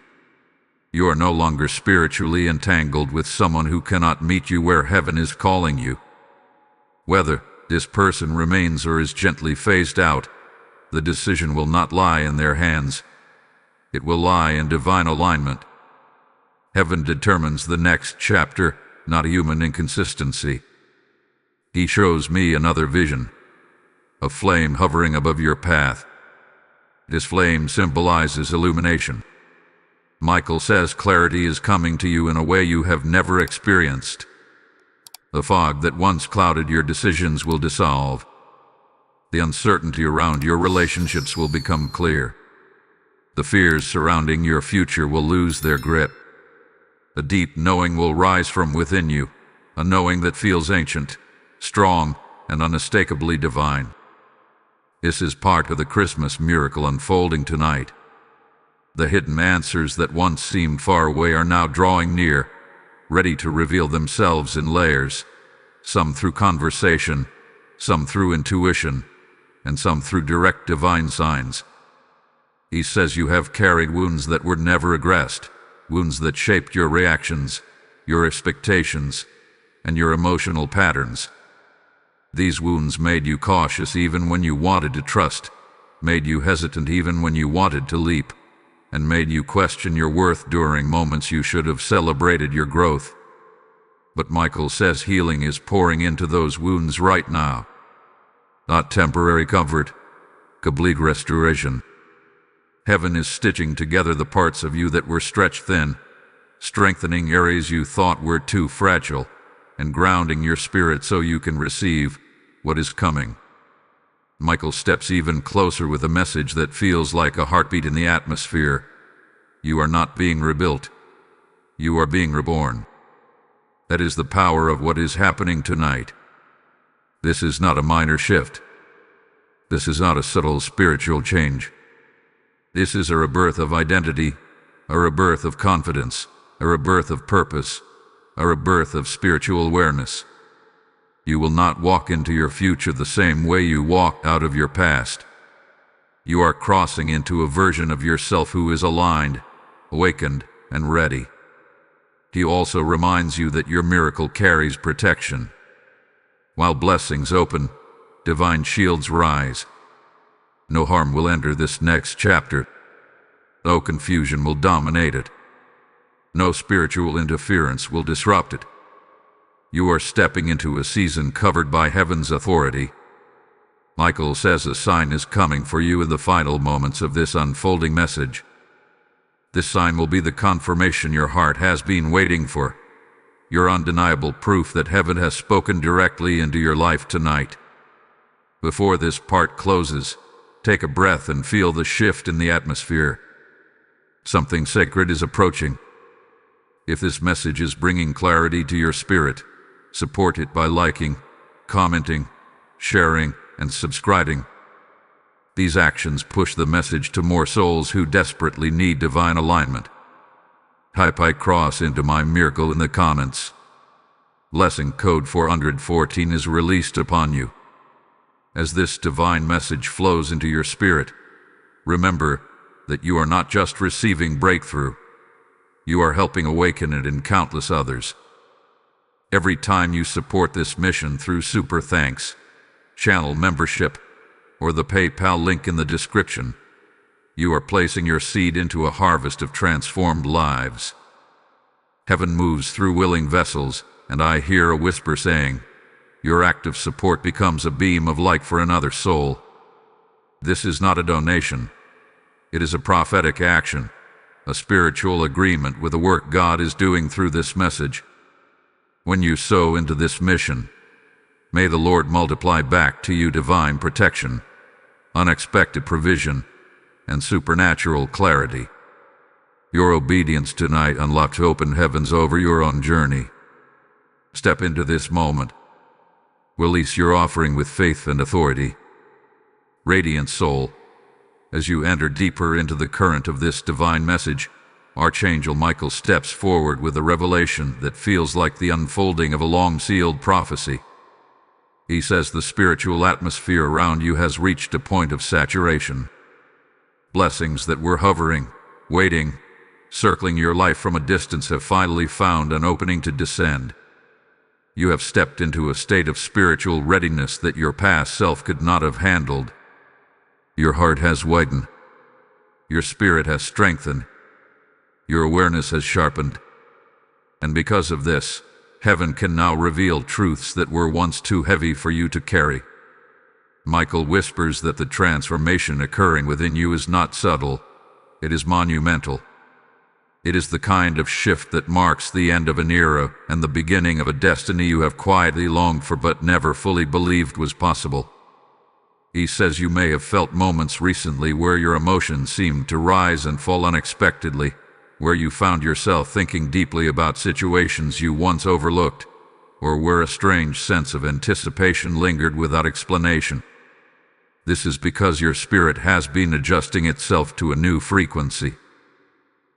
You are no longer spiritually entangled with someone who cannot meet you where heaven is calling you. Whether this person remains or is gently phased out, the decision will not lie in their hands. It will lie in divine alignment. Heaven determines the next chapter, not human inconsistency. He shows me another vision, a flame hovering above your path. This flame symbolizes illumination. Michael says clarity is coming to you in a way you have never experienced. The fog that once clouded your decisions will dissolve. The uncertainty around your relationships will become clear. The fears surrounding your future will lose their grip. A deep knowing will rise from within you, a knowing that feels ancient, strong, and unmistakably divine. This is part of the Christmas miracle unfolding tonight. The hidden answers that once seemed far away are now drawing near, ready to reveal themselves in layers, some through conversation, some through intuition, and some through direct divine signs. He says you have carried wounds that were never addressed, wounds that shaped your reactions, your expectations, and your emotional patterns. These wounds made you cautious even when you wanted to trust, made you hesitant even when you wanted to leap, and made you question your worth during moments you should have celebrated your growth. But Michael says healing is pouring into those wounds right now. Not temporary comfort, complete restoration. Heaven is stitching together the parts of you that were stretched thin, strengthening areas you thought were too fragile, and grounding your spirit so you can receive what is coming. Michael steps even closer with a message that feels like a heartbeat in the atmosphere. You are not being rebuilt. You are being reborn. That is the power of what is happening tonight. This is not a minor shift. This is not a subtle spiritual change. This is a rebirth of identity, a rebirth of confidence, a rebirth of purpose, a rebirth of spiritual awareness. You will not walk into your future the same way you walked out of your past. You are crossing into a version of yourself who is aligned, awakened, and ready. He also reminds you that your miracle carries protection. While blessings open, divine shields rise. No harm will enter this next chapter. No confusion will dominate it. No spiritual interference will disrupt it. You are stepping into a season covered by heaven's authority. Michael says a sign is coming for you in the final moments of this unfolding message. This sign will be the confirmation your heart has been waiting for, your undeniable proof that heaven has spoken directly into your life tonight. Before this part closes, take a breath and feel the shift in the atmosphere. Something sacred is approaching. If this message is bringing clarity to your spirit, support it by liking, commenting, sharing, and subscribing. These actions push the message to more souls who desperately need divine alignment. Type I cross into my miracle in the comments. Blessing code 414 is released upon you. As this divine message flows into your spirit, remember that you are not just receiving breakthrough, you are helping awaken it in countless others. Every time you support this mission through super thanks, channel membership, or the PayPal link in the description, you are placing your seed into a harvest of transformed lives. Heaven moves through willing vessels, and I hear a whisper saying, your act of support becomes a beam of light for another soul. This is not a donation. It is a prophetic action, a spiritual agreement with the work God is doing through this message. When you sow into this mission, may the Lord multiply back to you divine protection, unexpected provision, and supernatural clarity. Your obedience tonight unlocks open heavens over your own journey. Step into this moment. Release your offering with faith and authority. Radiant soul, as you enter deeper into the current of this divine message, Archangel Michael steps forward with a revelation that feels like the unfolding of a long-sealed prophecy. He says the spiritual atmosphere around you has reached a point of saturation. Blessings that were hovering, waiting, circling your life from a distance have finally found an opening to descend. You have stepped into a state of spiritual readiness that your past self could not have handled. Your heart has widened. Your spirit has strengthened. Your awareness has sharpened. And because of this, heaven can now reveal truths that were once too heavy for you to carry. Michael whispers that the transformation occurring within you is not subtle, it is monumental. It is the kind of shift that marks the end of an era and the beginning of a destiny you have quietly longed for but never fully believed was possible. He says you may have felt moments recently where your emotions seemed to rise and fall unexpectedly, where you found yourself thinking deeply about situations you once overlooked, or where a strange sense of anticipation lingered without explanation. This is because your spirit has been adjusting itself to a new frequency.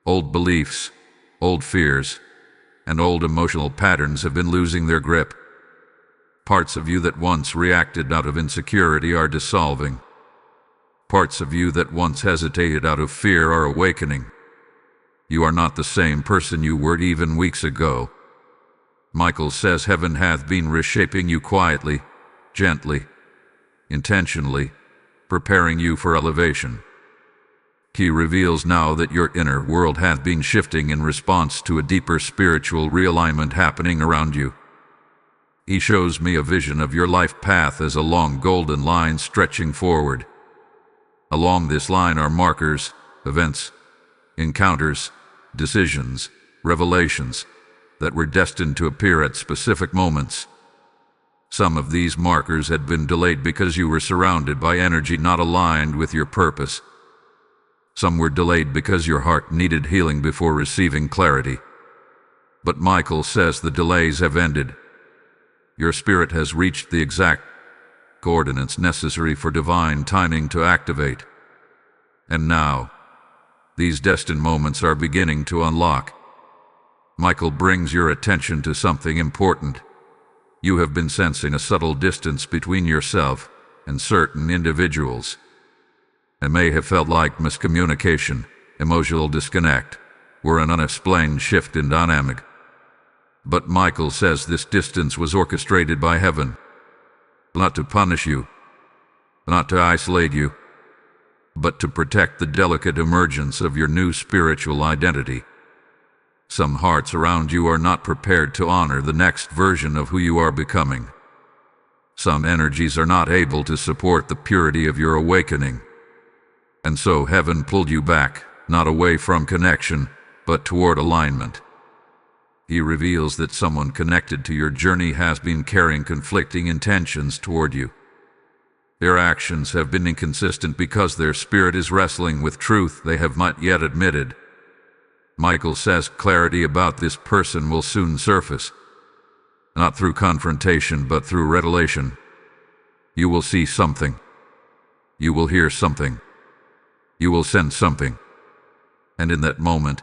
Old beliefs, old fears, and old emotional patterns have been losing their grip. Parts of you that once reacted out of insecurity are dissolving. Parts of you that once hesitated out of fear are awakening. You are not the same person you were even weeks ago. Michael says heaven hath been reshaping you quietly, gently, intentionally, preparing you for elevation. He reveals now that your inner world hath been shifting in response to a deeper spiritual realignment happening around you. He shows me a vision of your life path as a long golden line stretching forward. Along this line are markers, events, encounters, decisions, revelations that were destined to appear at specific moments. Some of these markers had been delayed because you were surrounded by energy not aligned with your purpose. Some were delayed because your heart needed healing before receiving clarity. But Michael says the delays have ended. Your spirit has reached the exact coordinates necessary for divine timing to activate. And now, these destined moments are beginning to unlock. Michael brings your attention to something important. You have been sensing a subtle distance between yourself and certain individuals. It may have felt like miscommunication, emotional disconnect, or an unexplained shift in dynamic. But Michael says this distance was orchestrated by heaven, not to punish you, not to isolate you, but to protect the delicate emergence of your new spiritual identity. Some hearts around you are not prepared to honor the next version of who you are becoming. Some energies are not able to support the purity of your awakening. And so heaven pulled you back, not away from connection, but toward alignment. He reveals that someone connected to your journey has been carrying conflicting intentions toward you. Their actions have been inconsistent because their spirit is wrestling with truth they have not yet admitted. Michael says clarity about this person will soon surface, not through confrontation but through revelation. You will see something. You will hear something. You will sense something. And in that moment,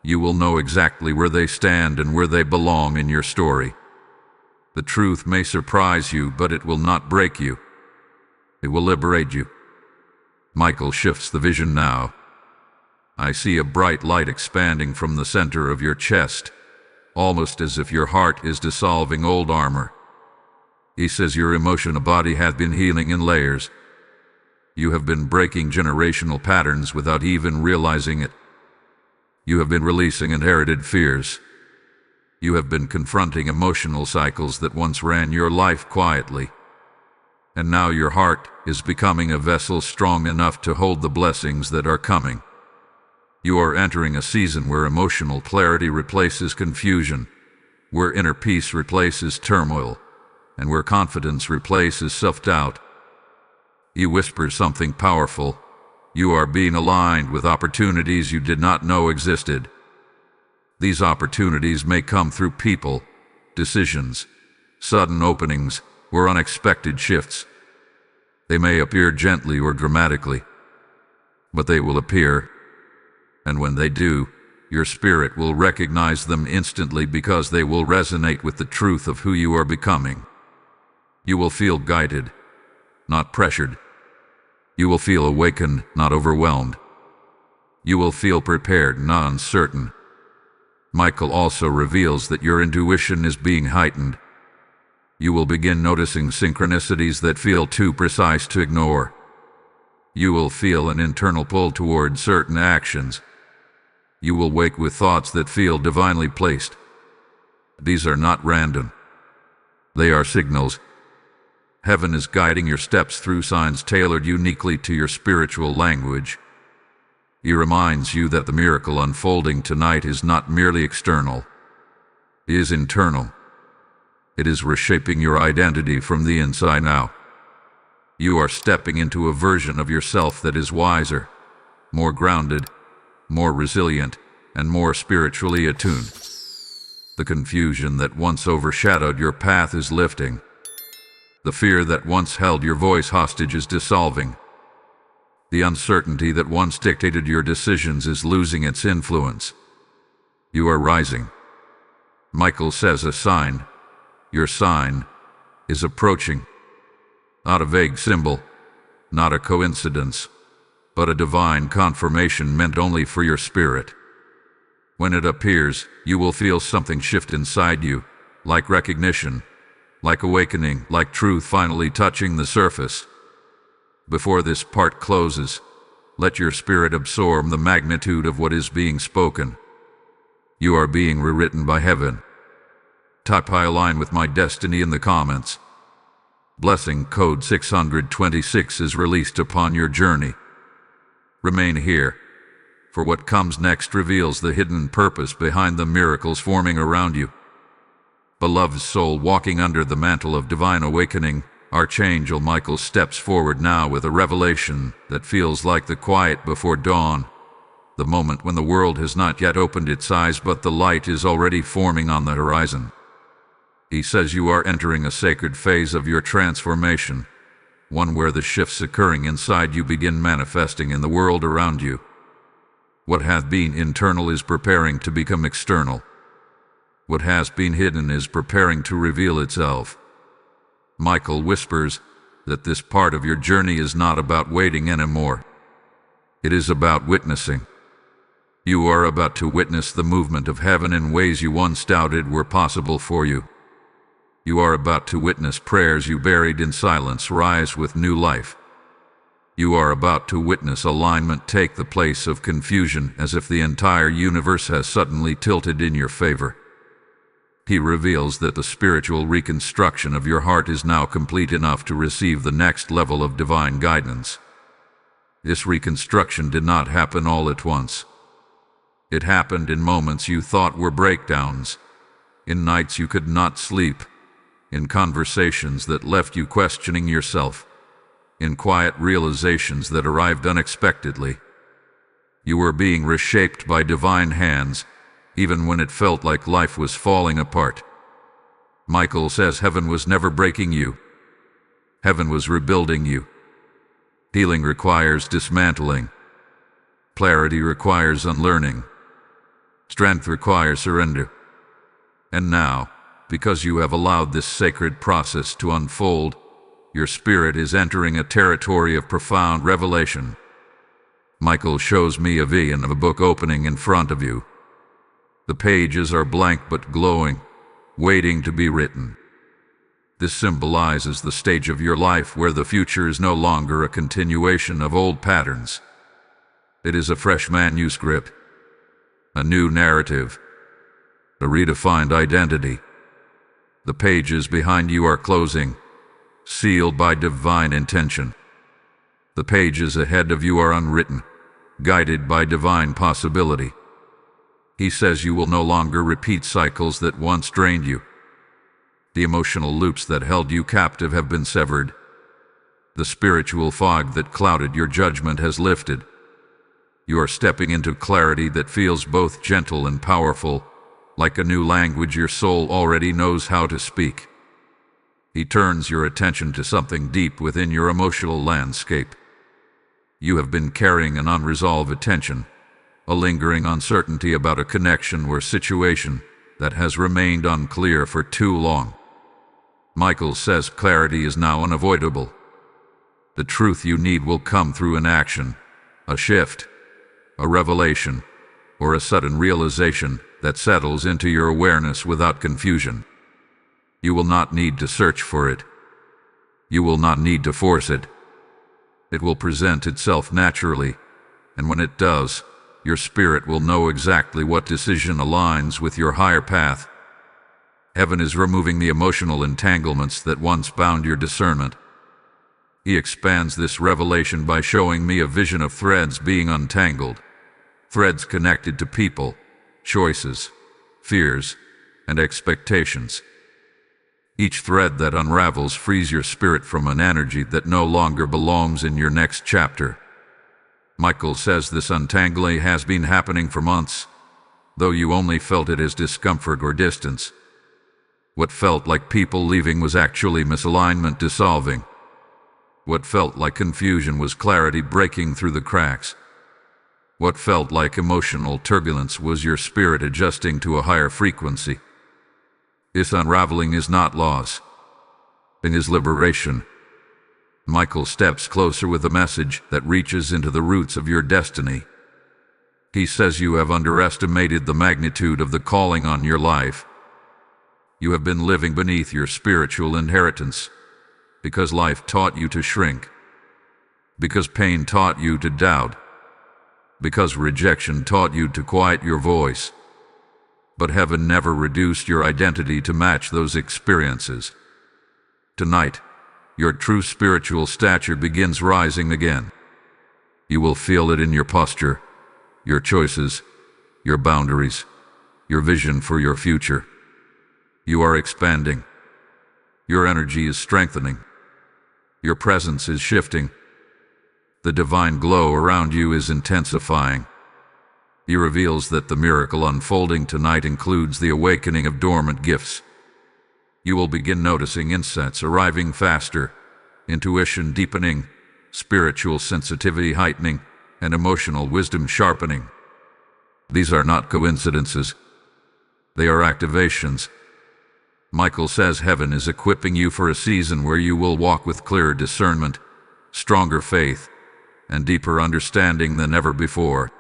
you will know exactly where they stand and where they belong in your story. The truth may surprise you, but it will not break you. It will liberate you. Michael shifts the vision now. I see a bright light expanding from the center of your chest, almost as if your heart is dissolving old armor. He says your emotional body hath been healing in layers. You have been breaking generational patterns without even realizing it. You have been releasing inherited fears. You have been confronting emotional cycles that once ran your life quietly. And now your heart is becoming a vessel strong enough to hold the blessings that are coming. You are entering a season where emotional clarity replaces confusion, where inner peace replaces turmoil, and where confidence replaces self-doubt. He whispers something powerful. You are being aligned with opportunities you did not know existed. These opportunities may come through people, decisions, sudden openings, or unexpected shifts. They may appear gently or dramatically, but they will appear. And when they do, your spirit will recognize them instantly because they will resonate with the truth of who you are becoming. You will feel guided, not pressured. You will feel awakened, not overwhelmed. You will feel prepared, not uncertain. Michael also reveals that your intuition is being heightened. You will begin noticing synchronicities that feel too precise to ignore. You will feel an internal pull toward certain actions. You will wake with thoughts that feel divinely placed. These are not random. They are signals. Heaven is guiding your steps through signs tailored uniquely to your spiritual language. He reminds you that the miracle unfolding tonight is not merely external. It is internal. It is reshaping your identity from the inside out. You are stepping into a version of yourself that is wiser, more grounded, more resilient, and more spiritually attuned. The confusion that once overshadowed your path is lifting. The fear that once held your voice hostage is dissolving. The uncertainty that once dictated your decisions is losing its influence. You are rising. Michael says a sign, your sign, is approaching. Not a vague symbol, not a coincidence, but a divine confirmation meant only for your spirit. When it appears, you will feel something shift inside you, like recognition, like awakening, like truth finally touching the surface. Before this part closes, let your spirit absorb the magnitude of what is being spoken. You are being rewritten by heaven. Type "I align with my destiny" in the comments. Blessing code 626 is released upon your journey. Remain here, for what comes next reveals the hidden purpose behind the miracles forming around you. Beloved soul walking under the mantle of divine awakening, Archangel Michael steps forward now with a revelation that feels like the quiet before dawn, the moment when the world has not yet opened its eyes but the light is already forming on the horizon. He says you are entering a sacred phase of your transformation, one where the shifts occurring inside you begin manifesting in the world around you. What hath been internal is preparing to become external. What has been hidden is preparing to reveal itself. Michael whispers that this part of your journey is not about waiting anymore. It is about witnessing. You are about to witness the movement of heaven in ways you once doubted were possible for you. You are about to witness prayers you buried in silence rise with new life. You are about to witness alignment take the place of confusion, as if the entire universe has suddenly tilted in your favor. He reveals that the spiritual reconstruction of your heart is now complete enough to receive the next level of divine guidance. This reconstruction did not happen all at once. It happened in moments you thought were breakdowns, in nights you could not sleep, in conversations that left you questioning yourself, in quiet realizations that arrived unexpectedly. You were being reshaped by divine hands, even when it felt like life was falling apart. Michael says heaven was never breaking you. Heaven was rebuilding you. Healing requires dismantling. Clarity requires unlearning. Strength requires surrender. And now, because you have allowed this sacred process to unfold, your spirit is entering a territory of profound revelation. Michael shows me a vision of a book opening in front of you. The pages are blank but glowing, waiting to be written. This symbolizes the stage of your life where the future is no longer a continuation of old patterns. It is a fresh manuscript, a new narrative, a redefined identity. The pages behind you are closing, sealed by divine intention. The pages ahead of you are unwritten, guided by divine possibility. He says you will no longer repeat cycles that once drained you. The emotional loops that held you captive have been severed. The spiritual fog that clouded your judgment has lifted. You are stepping into clarity that feels both gentle and powerful, like a new language your soul already knows how to speak. He turns your attention to something deep within your emotional landscape. You have been carrying an unresolved tension, a lingering uncertainty about a connection or situation that has remained unclear for too long. Michael says clarity is now unavoidable. The truth you need will come through an action, a shift, a revelation, or a sudden realization that settles into your awareness without confusion. You will not need to search for it. You will not need to force it. It will present itself naturally, and when it does, your spirit will know exactly what decision aligns with your higher path. Heaven is removing the emotional entanglements that once bound your discernment. He expands this revelation by showing me a vision of threads being untangled, threads connected to people, choices, fears, and expectations. Each thread that unravels frees your spirit from an energy that no longer belongs in your next chapter. Michael says this untangling has been happening for months, though you only felt it as discomfort or distance. What felt like people leaving was actually misalignment dissolving. What felt like confusion was clarity breaking through the cracks. What felt like emotional turbulence was your spirit adjusting to a higher frequency. This unraveling is not loss. It is liberation. Michael steps closer with a message that reaches into the roots of your destiny. He says you have underestimated the magnitude of the calling on your life. You have been living beneath your spiritual inheritance, because life taught you to shrink, because pain taught you to doubt, because rejection taught you to quiet your voice. But heaven never reduced your identity to match those experiences. Tonight, your true spiritual stature begins rising again. You will feel it in your posture, your choices, your boundaries, your vision for your future. You are expanding. Your energy is strengthening. Your presence is shifting. The divine glow around you is intensifying. He reveals that the miracle unfolding tonight includes the awakening of dormant gifts. You will begin noticing insights arriving faster, intuition deepening, spiritual sensitivity heightening, and emotional wisdom sharpening. These are not coincidences. They are activations. Michael says heaven is equipping you for a season where you will walk with clearer discernment, stronger faith, and deeper understanding than ever before.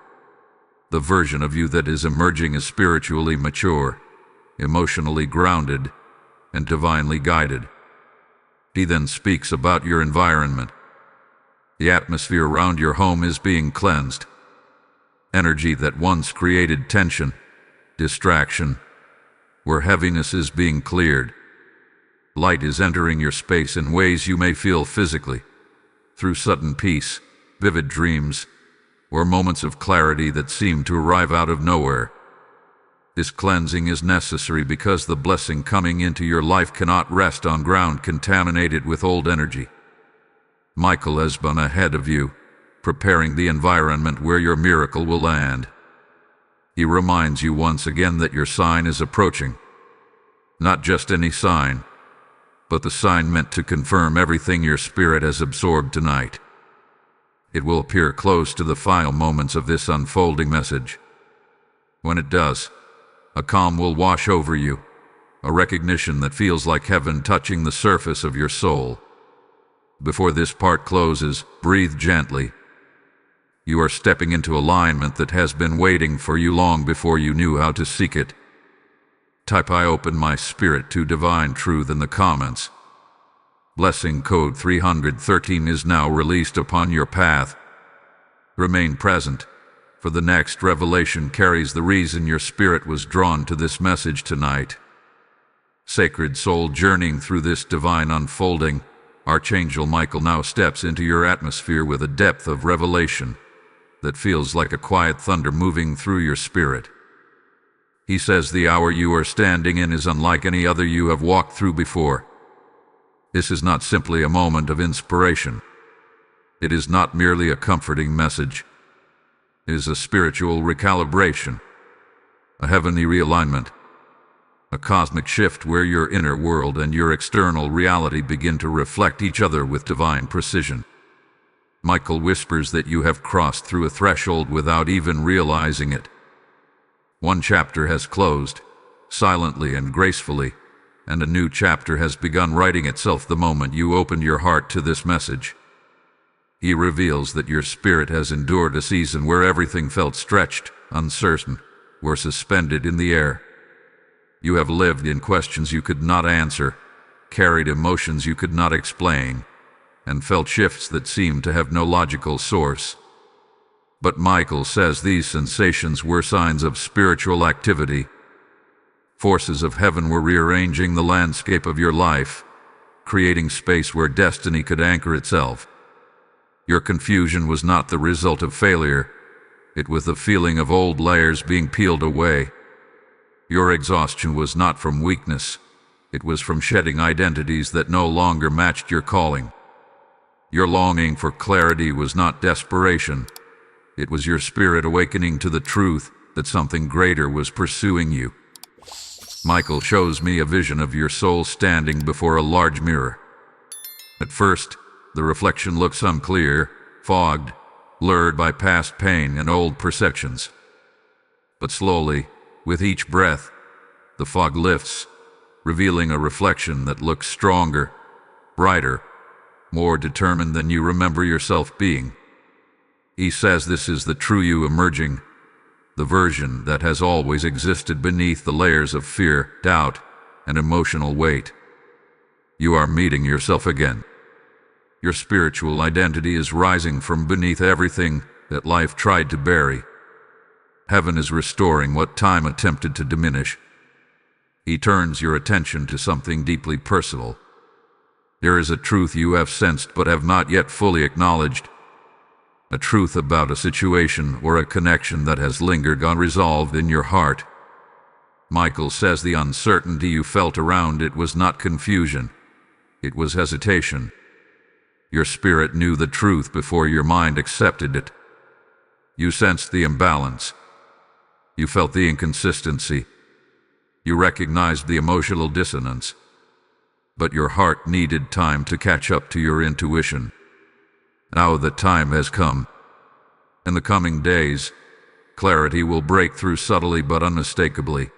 The version of you that is emerging is spiritually mature, emotionally grounded, and divinely guided. He then speaks about your environment. The atmosphere around your home is being cleansed. Energy that once created tension, distraction, where heaviness is being cleared. Light is entering your space in ways you may feel physically, through sudden peace, vivid dreams, or moments of clarity that seem to arrive out of nowhere. This cleansing is necessary because the blessing coming into your life cannot rest on ground contaminated with old energy. Michael has been ahead of you, preparing the environment where your miracle will land. He reminds you once again that your sign is approaching. Not just any sign, but the sign meant to confirm everything your spirit has absorbed tonight. It will appear close to the final moments of this unfolding message. When it does, a calm will wash over you, a recognition that feels like heaven touching the surface of your soul. Before this part closes, breathe gently. You are stepping into alignment that has been waiting for you long before you knew how to seek it. Type "I open my spirit to divine truth" in the comments. Blessing code 313 is now released upon your path. Remain present, for the next revelation carries the reason your spirit was drawn to this message tonight. Sacred soul journeying through this divine unfolding, Archangel Michael now steps into your atmosphere with a depth of revelation that feels like a quiet thunder moving through your spirit. He says the hour you are standing in is unlike any other you have walked through before. This is not simply a moment of inspiration. It is not merely a comforting message. It is a spiritual recalibration, a heavenly realignment, a cosmic shift where your inner world and your external reality begin to reflect each other with divine precision. Michael whispers that you have crossed through a threshold without even realizing it. One chapter has closed, silently and gracefully, and a new chapter has begun writing itself the moment you opened your heart to this message. He reveals that your spirit has endured a season where everything felt stretched, uncertain, or suspended in the air. You have lived in questions you could not answer, carried emotions you could not explain, and felt shifts that seemed to have no logical source. But Michael says these sensations were signs of spiritual activity. Forces of heaven were rearranging the landscape of your life, creating space where destiny could anchor itself. Your confusion was not the result of failure. It was the feeling of old layers being peeled away. Your exhaustion was not from weakness. It was from shedding identities that no longer matched your calling. Your longing for clarity was not desperation. It was your spirit awakening to the truth that something greater was pursuing you. Michael shows me a vision of your soul standing before a large mirror. At first, the reflection looks unclear, fogged, blurred by past pain and old perceptions. But slowly, with each breath, the fog lifts, revealing a reflection that looks stronger, brighter, more determined than you remember yourself being. He says this is the true you emerging, the version that has always existed beneath the layers of fear, doubt, and emotional weight. You are meeting yourself again. Your spiritual identity is rising from beneath everything that life tried to bury. Heaven is restoring what time attempted to diminish. He turns your attention to something deeply personal. There is a truth you have sensed but have not yet fully acknowledged. A truth about a situation or a connection that has lingered unresolved in your heart. Michael says the uncertainty you felt around it was not confusion. It was hesitation. Your spirit knew the truth before your mind accepted it. You sensed the imbalance. You felt the inconsistency. You recognized the emotional dissonance. But your heart needed time to catch up to your intuition. Now the time has come. In the coming days, clarity will break through subtly but unmistakably.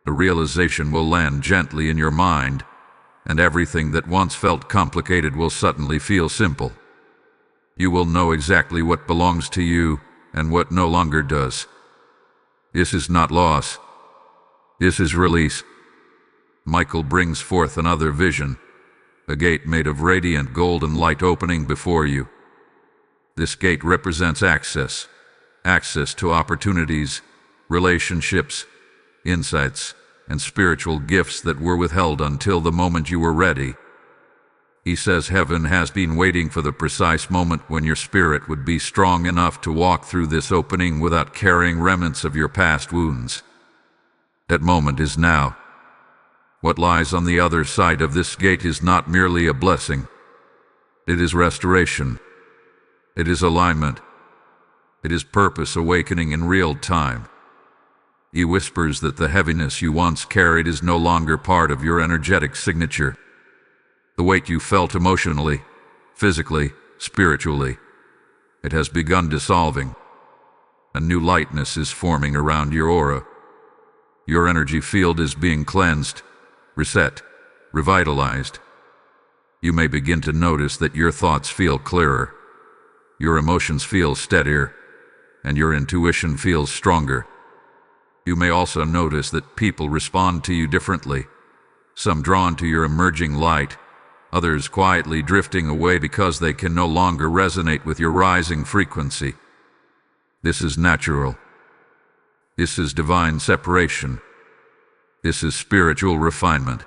The realization will land gently in your mind, and everything that once felt complicated will suddenly feel simple. You will know exactly what belongs to you and what no longer does. This is not loss. This is release. Michael brings forth another vision, a gate made of radiant golden light opening before you. This gate represents access to opportunities, relationships, insights, and spiritual gifts that were withheld until the moment you were ready. He says heaven has been waiting for the precise moment when your spirit would be strong enough to walk through this opening without carrying remnants of your past wounds. That moment is now. What lies on the other side of this gate is not merely a blessing. It is restoration. It is alignment. It is purpose awakening in real time. He whispers that the heaviness you once carried is no longer part of your energetic signature. The weight you felt emotionally, physically, spiritually, it has begun dissolving. A new lightness is forming around your aura. Your energy field is being cleansed, reset, revitalized. You may begin to notice that your thoughts feel clearer, your emotions feel steadier, and your intuition feels stronger. You may also notice that people respond to you differently, some drawn to your emerging light, others quietly drifting away because they can no longer resonate with your rising frequency. This is natural. This is divine separation. This is spiritual refinement.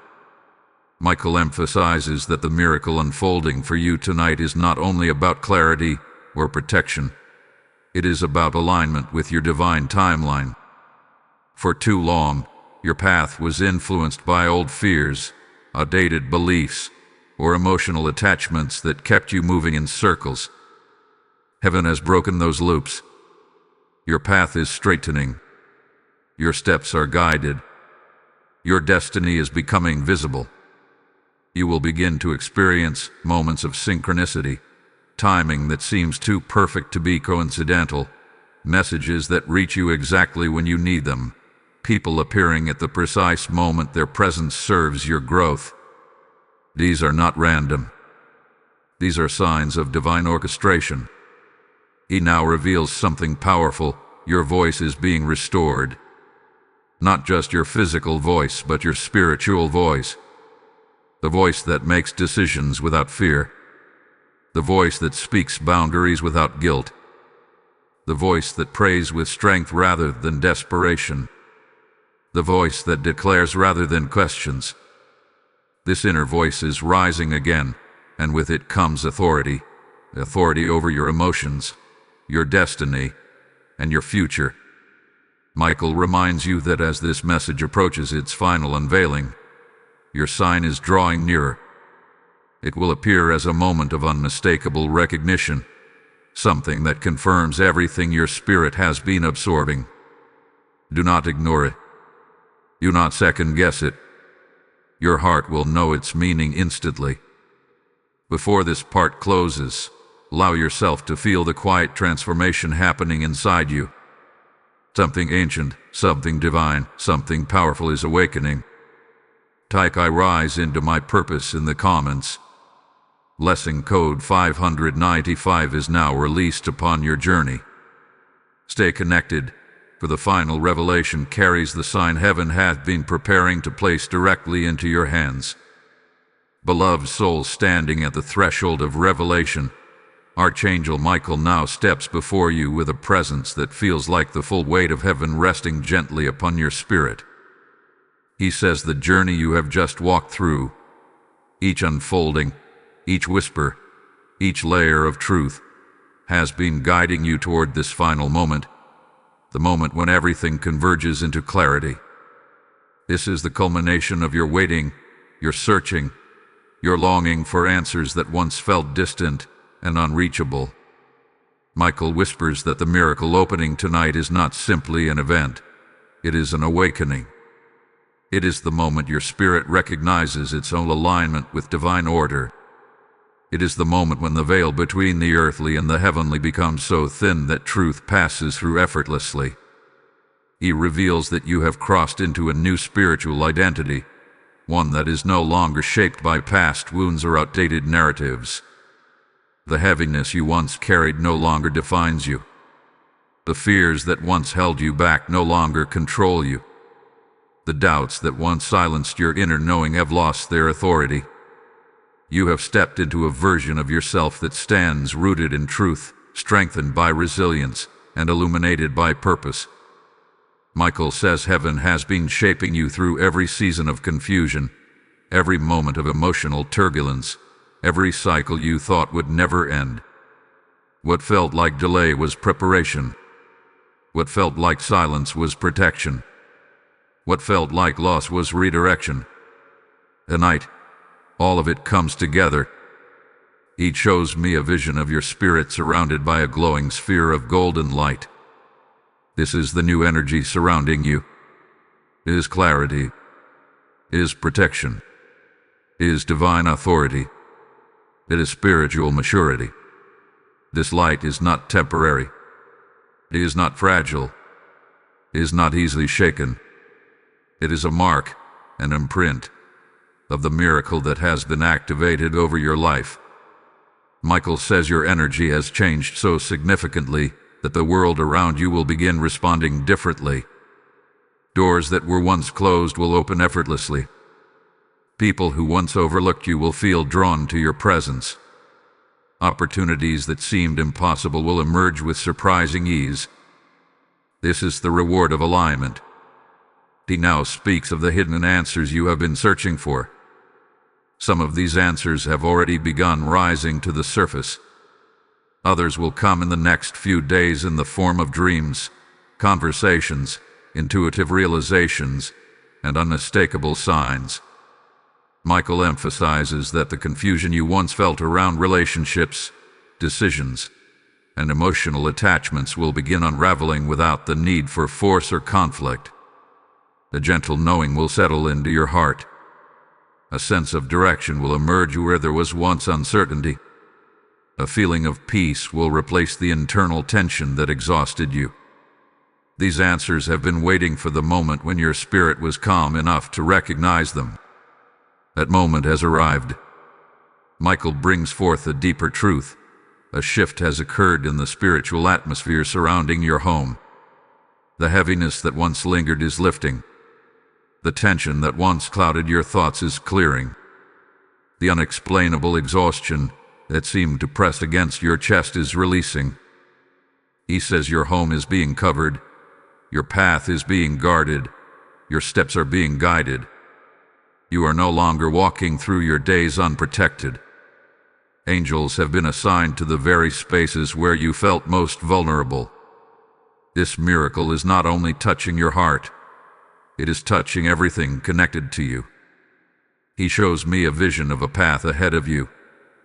Michael emphasizes that the miracle unfolding for you tonight is not only about clarity or protection. It is about alignment with your divine timeline. For too long, your path was influenced by old fears, outdated beliefs, or emotional attachments that kept you moving in circles. Heaven has broken those loops. Your path is straightening. Your steps are guided. Your destiny is becoming visible. You will begin to experience moments of synchronicity, timing that seems too perfect to be coincidental, messages that reach you exactly when you need them, people appearing at the precise moment their presence serves your growth. These are not random. These are signs of divine orchestration. He now reveals something powerful. Your voice is being restored. Not just your physical voice, but your spiritual voice. The voice that makes decisions without fear. The voice that speaks boundaries without guilt. The voice that prays with strength rather than desperation. the voice that declares rather than questions. This inner voice is rising again, and with it comes authority. Authority over your emotions, your destiny, and your future. Michael reminds you that as this message approaches its final unveiling, your sign is drawing nearer. It will appear as a moment of unmistakable recognition, something that confirms everything your spirit has been absorbing. Do not ignore it. Do not second-guess it. Your heart will know its meaning instantly. Before this part closes, allow yourself to feel the quiet transformation happening inside you. Something ancient, something divine, something powerful is awakening. Type "I rise into my purpose" in the comments. Blessing code 595 is now released upon your journey. Stay connected, for the final revelation carries the sign heaven hath been preparing to place directly into your hands. Beloved soul standing at the threshold of revelation, Archangel Michael now steps before you with a presence that feels like the full weight of heaven resting gently upon your spirit. He says the journey you have just walked through, each unfolding, each whisper, each layer of truth, has been guiding you toward this final moment, the moment when everything converges into clarity. This is the culmination of your waiting, your searching, your longing for answers that once felt distant and unreachable. Michael whispers that the miracle opening tonight is not simply an event, it is an awakening. It is the moment your spirit recognizes its own alignment with divine order. It is the moment when the veil between the earthly and the heavenly becomes so thin that truth passes through effortlessly. He reveals that you have crossed into a new spiritual identity, one that is no longer shaped by past wounds or outdated narratives. The heaviness you once carried no longer defines you. The fears that once held you back no longer control you. The doubts that once silenced your inner knowing have lost their authority. You have stepped into a version of yourself that stands rooted in truth, strengthened by resilience, and illuminated by purpose. Michael says heaven has been shaping you through every season of confusion, every moment of emotional turbulence, every cycle you thought would never end. What felt like delay was preparation. What felt like silence was protection. What felt like loss was redirection. Tonight, all of it comes together. He shows me a vision of your spirit surrounded by a glowing sphere of golden light. This is the new energy surrounding you. It is clarity. It is protection. It is divine authority. It is spiritual maturity. This light is not temporary. It is not fragile. It is not easily shaken. It is a mark, an imprint, of the miracle that has been activated over your life. Michael says your energy has changed so significantly that the world around you will begin responding differently. Doors that were once closed will open effortlessly. People who once overlooked you will feel drawn to your presence. Opportunities that seemed impossible will emerge with surprising ease. This is the reward of alignment. He now speaks of the hidden answers you have been searching for. Some of these answers have already begun rising to the surface. Others will come in the next few days in the form of dreams, conversations, intuitive realizations, and unmistakable signs. Michael emphasizes that the confusion you once felt around relationships, decisions, and emotional attachments will begin unraveling without the need for force or conflict. A gentle knowing will settle into your heart. A sense of direction will emerge where there was once uncertainty. A feeling of peace will replace the internal tension that exhausted you. These answers have been waiting for the moment when your spirit was calm enough to recognize them. That moment has arrived. Michael brings forth a deeper truth. A shift has occurred in the spiritual atmosphere surrounding your home. The heaviness that once lingered is lifting. The tension that once clouded your thoughts is clearing. The unexplainable exhaustion that seemed to press against your chest is releasing. He says your home is being covered, your path is being guarded, Your steps are being guided. You are no longer walking through your days unprotected. Angels have been assigned to the very spaces where you felt most vulnerable. This miracle is not only touching your heart, it is touching everything connected to you. He shows me a vision of a path ahead of you,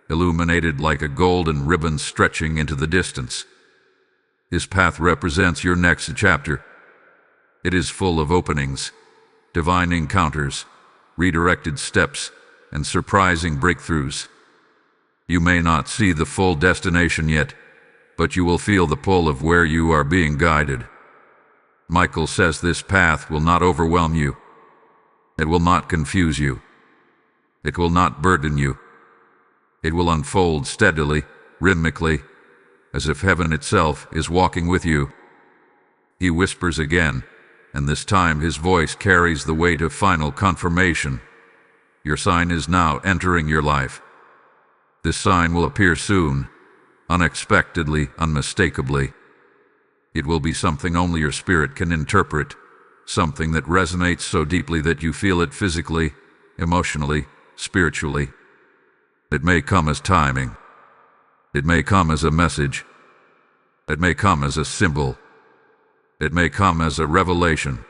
illuminated like a golden ribbon stretching into the distance. This path represents your next chapter. It is full of openings, divine encounters, redirected steps, and surprising breakthroughs. You may not see the full destination yet, but you will feel the pull of where you are being guided. Michael says this path will not overwhelm you. It will not confuse you. It will not burden you. It will unfold steadily, rhythmically, as if heaven itself is walking with you. He whispers again, and this time his voice carries the weight of final confirmation. Your sign is now entering your life. This sign will appear soon, unexpectedly, unmistakably. It will be something only your spirit can interpret, something that resonates so deeply that you feel it physically, emotionally, spiritually. It may come as timing. It may come as a message. It may come as a symbol. It may come as a revelation.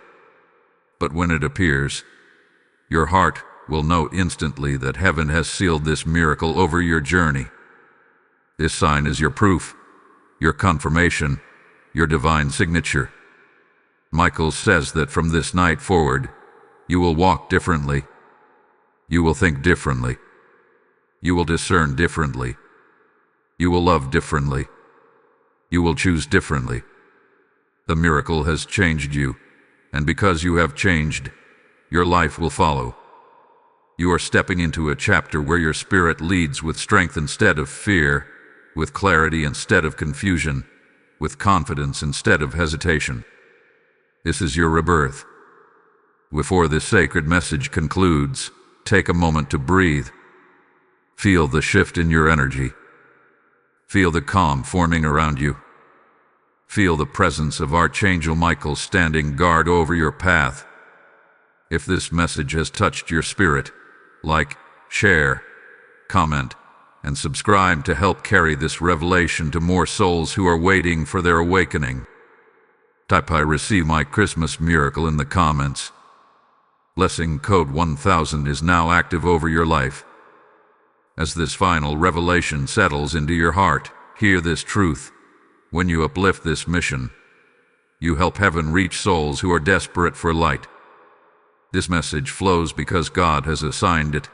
But when it appears, your heart will know instantly that heaven has sealed this miracle over your journey. This sign is your proof, your confirmation, your divine signature. Michael says that from this night forward, you will walk differently. You will think differently. You will discern differently. You will love differently. You will choose differently. The miracle has changed you, and because you have changed, your life will follow. You are stepping into a chapter where your spirit leads with strength instead of fear, with clarity instead of confusion, with confidence instead of hesitation. This is your rebirth. Before this sacred message concludes, take a moment to breathe. Feel the shift in your energy. Feel the calm forming around you. Feel the presence of Archangel Michael standing guard over your path. If this message has touched your spirit, like, share, comment, and subscribe to help carry this revelation to more souls who are waiting for their awakening. Type "I receive my Christmas miracle" in the comments. Blessing code 1000 is now active over your life. As this final revelation settles into your heart, hear this truth. When you uplift this mission, you help heaven reach souls who are desperate for light. This message flows because God has assigned it,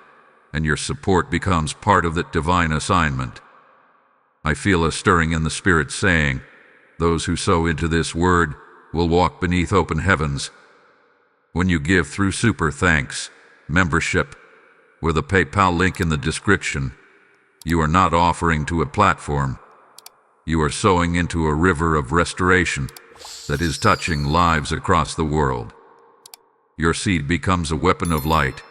and your support becomes part of that divine assignment. I feel a stirring in the spirit saying, those who sow into this word will walk beneath open heavens. When you give through Super Thanks membership, with a PayPal link in the description, you are not offering to a platform. You are sowing into a river of restoration that is touching lives across the world. Your seed becomes a weapon of light,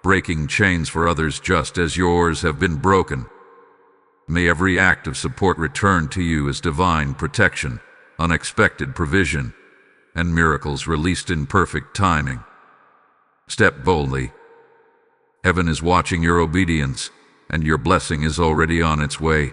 breaking chains for others just as yours have been broken. May every act of support return to you as divine protection, unexpected provision, and miracles released in perfect timing. Step boldly. Heaven is watching your obedience, and your blessing is already on its way.